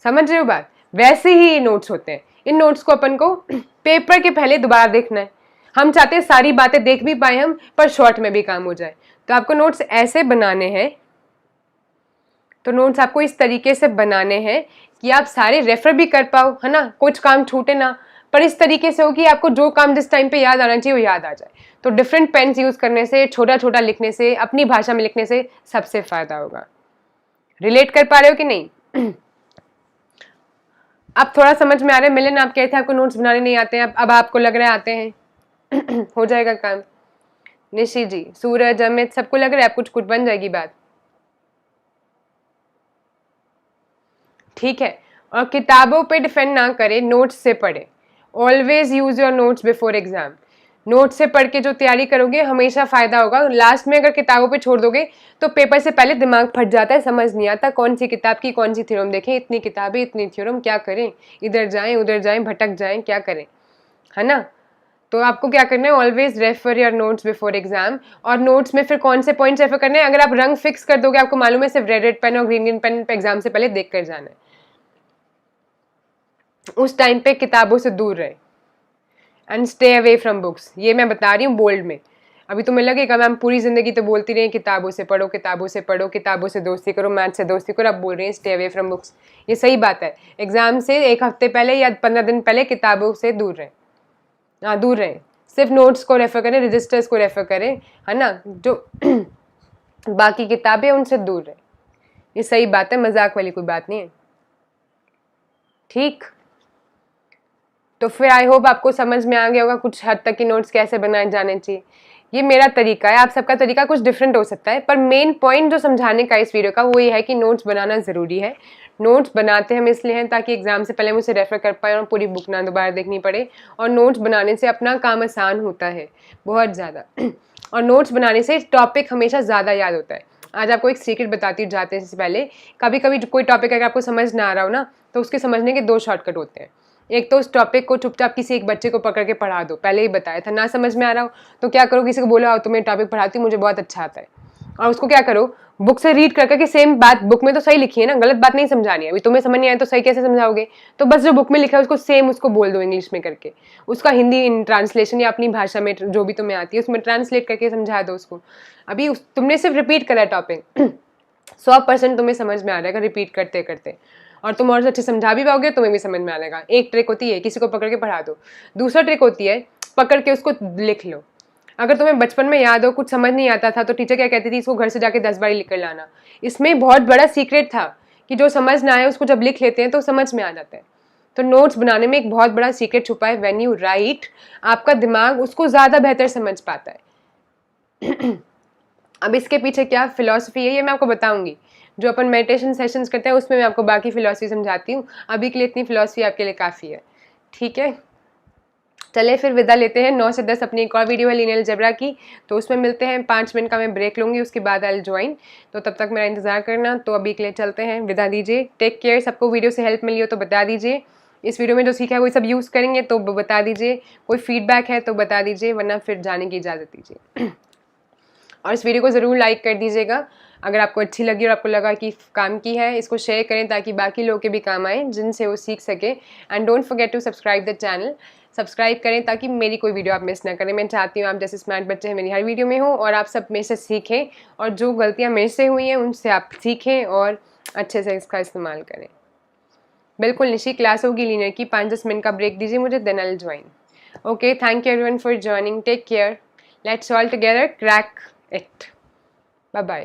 S1: समझ रहे हो बात। वैसे ही ये नोट्स होते हैं, इन नोट्स को अपन को पेपर के पहले दोबारा देखना है। हम चाहते हैं सारी बातें देख भी पाए हम, पर शॉर्ट में भी काम हो जाए। तो आपको नोट्स ऐसे बनाने हैं, तो नोट्स आपको इस तरीके से बनाने हैं कि आप सारे रेफर भी कर पाओ, है ना, कुछ काम छूटे ना, पर इस तरीके से हो कि आपको जो काम जिस टाइम पे याद आना चाहिए वो याद आ जाए। तो डिफरेंट पेन्स यूज करने से, छोटा छोटा लिखने से, अपनी भाषा में लिखने से सबसे फायदा होगा। रिलेट कर पा रहे हो कि नहीं? अब थोड़ा समझ में आ रहा है। मिलन, आप कहते थे आपको नोट्स बनाने नहीं आते हैं, अब आपको लग रहा है आते हैं। हो जाएगा काम। निशी जी, सूरज, अमित, सबको लग रहा है कुछ कुछ बन जाएगी बात, ठीक है। और किताबों पे डिपेंड ना करें, नोट्स से पढ़े। Always use your notes before exam. Notes से पढ़ के जो तैयारी करोगे हमेशा फायदा होगा। लास्ट में अगर किताबों पे छोड़ दोगे तो पेपर से पहले दिमाग फट जाता है, समझ नहीं आता कौन सी किताब की कौन सी थ्योरम देखें, इतनी किताबें इतनी थ्योरम, क्या करें, इधर जाएं उधर जाएं, भटक जाएं, क्या करें, है ना। तो आपको क्या करना है, always refer your notes before exam. और नोट्स में फिर कौन से पॉइंट्स रेफर करने हैं, अगर आप रंग फिक्स कर दोगे, आपको मालूम है सिर्फ रेड पेन और ग्रीन पेन पे एग्जाम से पहले देख कर जाना है। उस टाइम पे किताबों से दूर रहे and stay away from books. ये मैं बता रही हूँ बोल्ड में। अभी तुम्हें लगेगा मैम पूरी जिंदगी तो बोलती रही किताबों से पढ़ो, किताबों से पढ़ो, किताबों से दोस्ती करो, मैथ से दोस्ती करो, अब बोल रही हैं स्टे अवे फ्रॉम बुक्स। ये सही बात है। एग्जाम से 1 हफ्ते पहले या 15 दिन पहले किताबों से दूर रहें, हाँ दूर रहें। सिर्फ नोट्स को रेफर करें, रजिस्टर्स को रेफर करें, है ना, जो बाकी किताबें उनसे दूर रहें। ये सही बात है, मजाक वाली कोई बात नहीं है, ठीक। तो फिर आई होप आपको समझ में आ गया होगा कुछ हद तक कि नोट्स कैसे बनाए जाने चाहिए। ये मेरा तरीका है, आप सबका तरीका कुछ डिफरेंट हो सकता है, पर मेन पॉइंट जो समझाने का इस वीडियो का वो ये है कि नोट्स बनाना ज़रूरी है। नोट्स बनाते हम इसलिए हैं ताकि एग्जाम से पहले मुझे रेफर कर पाए और पूरी बुक ना दोबारा देखनी पड़े। और नोट्स बनाने से अपना काम आसान होता है बहुत ज़्यादा। और नोट्स बनाने से टॉपिक हमेशा ज़्यादा याद होता है। आज आपको एक सीक्रेट बताती हूँ जाते से पहले। कभी कभी कोई टॉपिक अगर आपको समझ ना आ रहा हो ना, तो उसके समझने के 2 शॉर्टकट होते हैं। एक तो उस टॉपिक को चुपचाप किसी एक बच्चे को पकड़ के पढ़ा दो, पहले ही बताया था, ना समझ में आ रहा हो तो क्या करो, किसी को बोलो आओ तुम्हें टॉपिक पढ़ाती हूँ, मुझे बहुत अच्छा आता है। और उसको क्या करो, बुक से रीड कर करके सेम बात बुक में तो सही लिखी है ना, गलत बात नहीं समझानी है। अभी तुम्हें समझ नहीं आया तो सही कैसे समझाओगे, तो बस जो बुक में लिखा है उसको सेम उसको बोल दो इंग्लिश में करके, उसका हिंदी ट्रांसलेशन या अपनी भाषा में जो भी तुम्हें आती है उसमें ट्रांसलेट करके समझा दो उसको। अभी तुमने सिर्फ रिपीट करा टॉपिक, 100% तुम्हें समझ में आ जाएगा रिपीट करते करते, और तुम और अच्छे समझा भी पाओगे, तुम्हें भी समझ में आ जाएगा। एक ट्रिक होती है किसी को पकड़ के पढ़ा दो, दूसरा ट्रिक होती है पकड़ के उसको लिख लो। अगर तुम्हें बचपन में याद हो कुछ समझ नहीं आता था तो टीचर क्या कहती थी, इसको घर से जाके 10 बार लिख कर लाना। इसमें बहुत बड़ा सीक्रेट था कि जो समझ ना आए उसको जब लिख लेते हैं तो समझ में आ जाता है। तो नोट्स बनाने में एक बहुत बड़ा सीक्रेट छुपा है, व्हेन यू राइट आपका दिमाग उसको ज़्यादा बेहतर समझ पाता है। अब इसके पीछे क्या फिलॉसफी है ये मैं आपको बताऊंगी। जो अपन मेडिटेशन सेशंस करते हैं उसमें मैं आपको बाकी फिलॉसफी समझाती हूँ। अभी के लिए इतनी फिलॉसफी आपके लिए काफ़ी है, ठीक है। चले फिर विदा लेते हैं। 9 से 10 अपनी एक और वीडियो है लीनियर अलजेब्रा की, तो उसमें मिलते हैं। 5 मिनट का मैं ब्रेक लूँगी, उसके बाद आई ज्वाइन, तो तब तक मेरा इंतज़ार करना। तो अभी के लिए चलते हैं, विदा दीजिए, टेक केयर। सबको वीडियो से हेल्प मिली हो तो बता दीजिए, इस वीडियो में जो सीखा है वही सब यूज़ करेंगे तो बता दीजिए, कोई फीडबैक है तो बता दीजिए, वरना फिर जाने की इजाज़त दीजिए। और इस वीडियो को ज़रूर लाइक कर दीजिएगा अगर आपको अच्छी लगी और आपको लगा कि काम की है। इसको शेयर करें ताकि बाकी लोग के भी काम आए जिनसे वो सीख सके। And don't forget to subscribe the channel, subscribe करें ताकि मेरी कोई वीडियो आप मिस ना करें। मैं चाहती हूँ आप जैसे स्मार्ट बच्चे हैं मेरी हर वीडियो में हो और आप सब मेरे से सीखें, और जो गलतियाँ मेरे से हुई हैं उनसे आप सीखें और अच्छे से इसका इस्तेमाल करें। बिल्कुल निशी, क्लास होगी लीनियर की, 5-10 मिनट का ब्रेक दीजिए मुझे, then I will join. Okay, thank you everyone for joining, take care, let's all together crack it. Bye bye.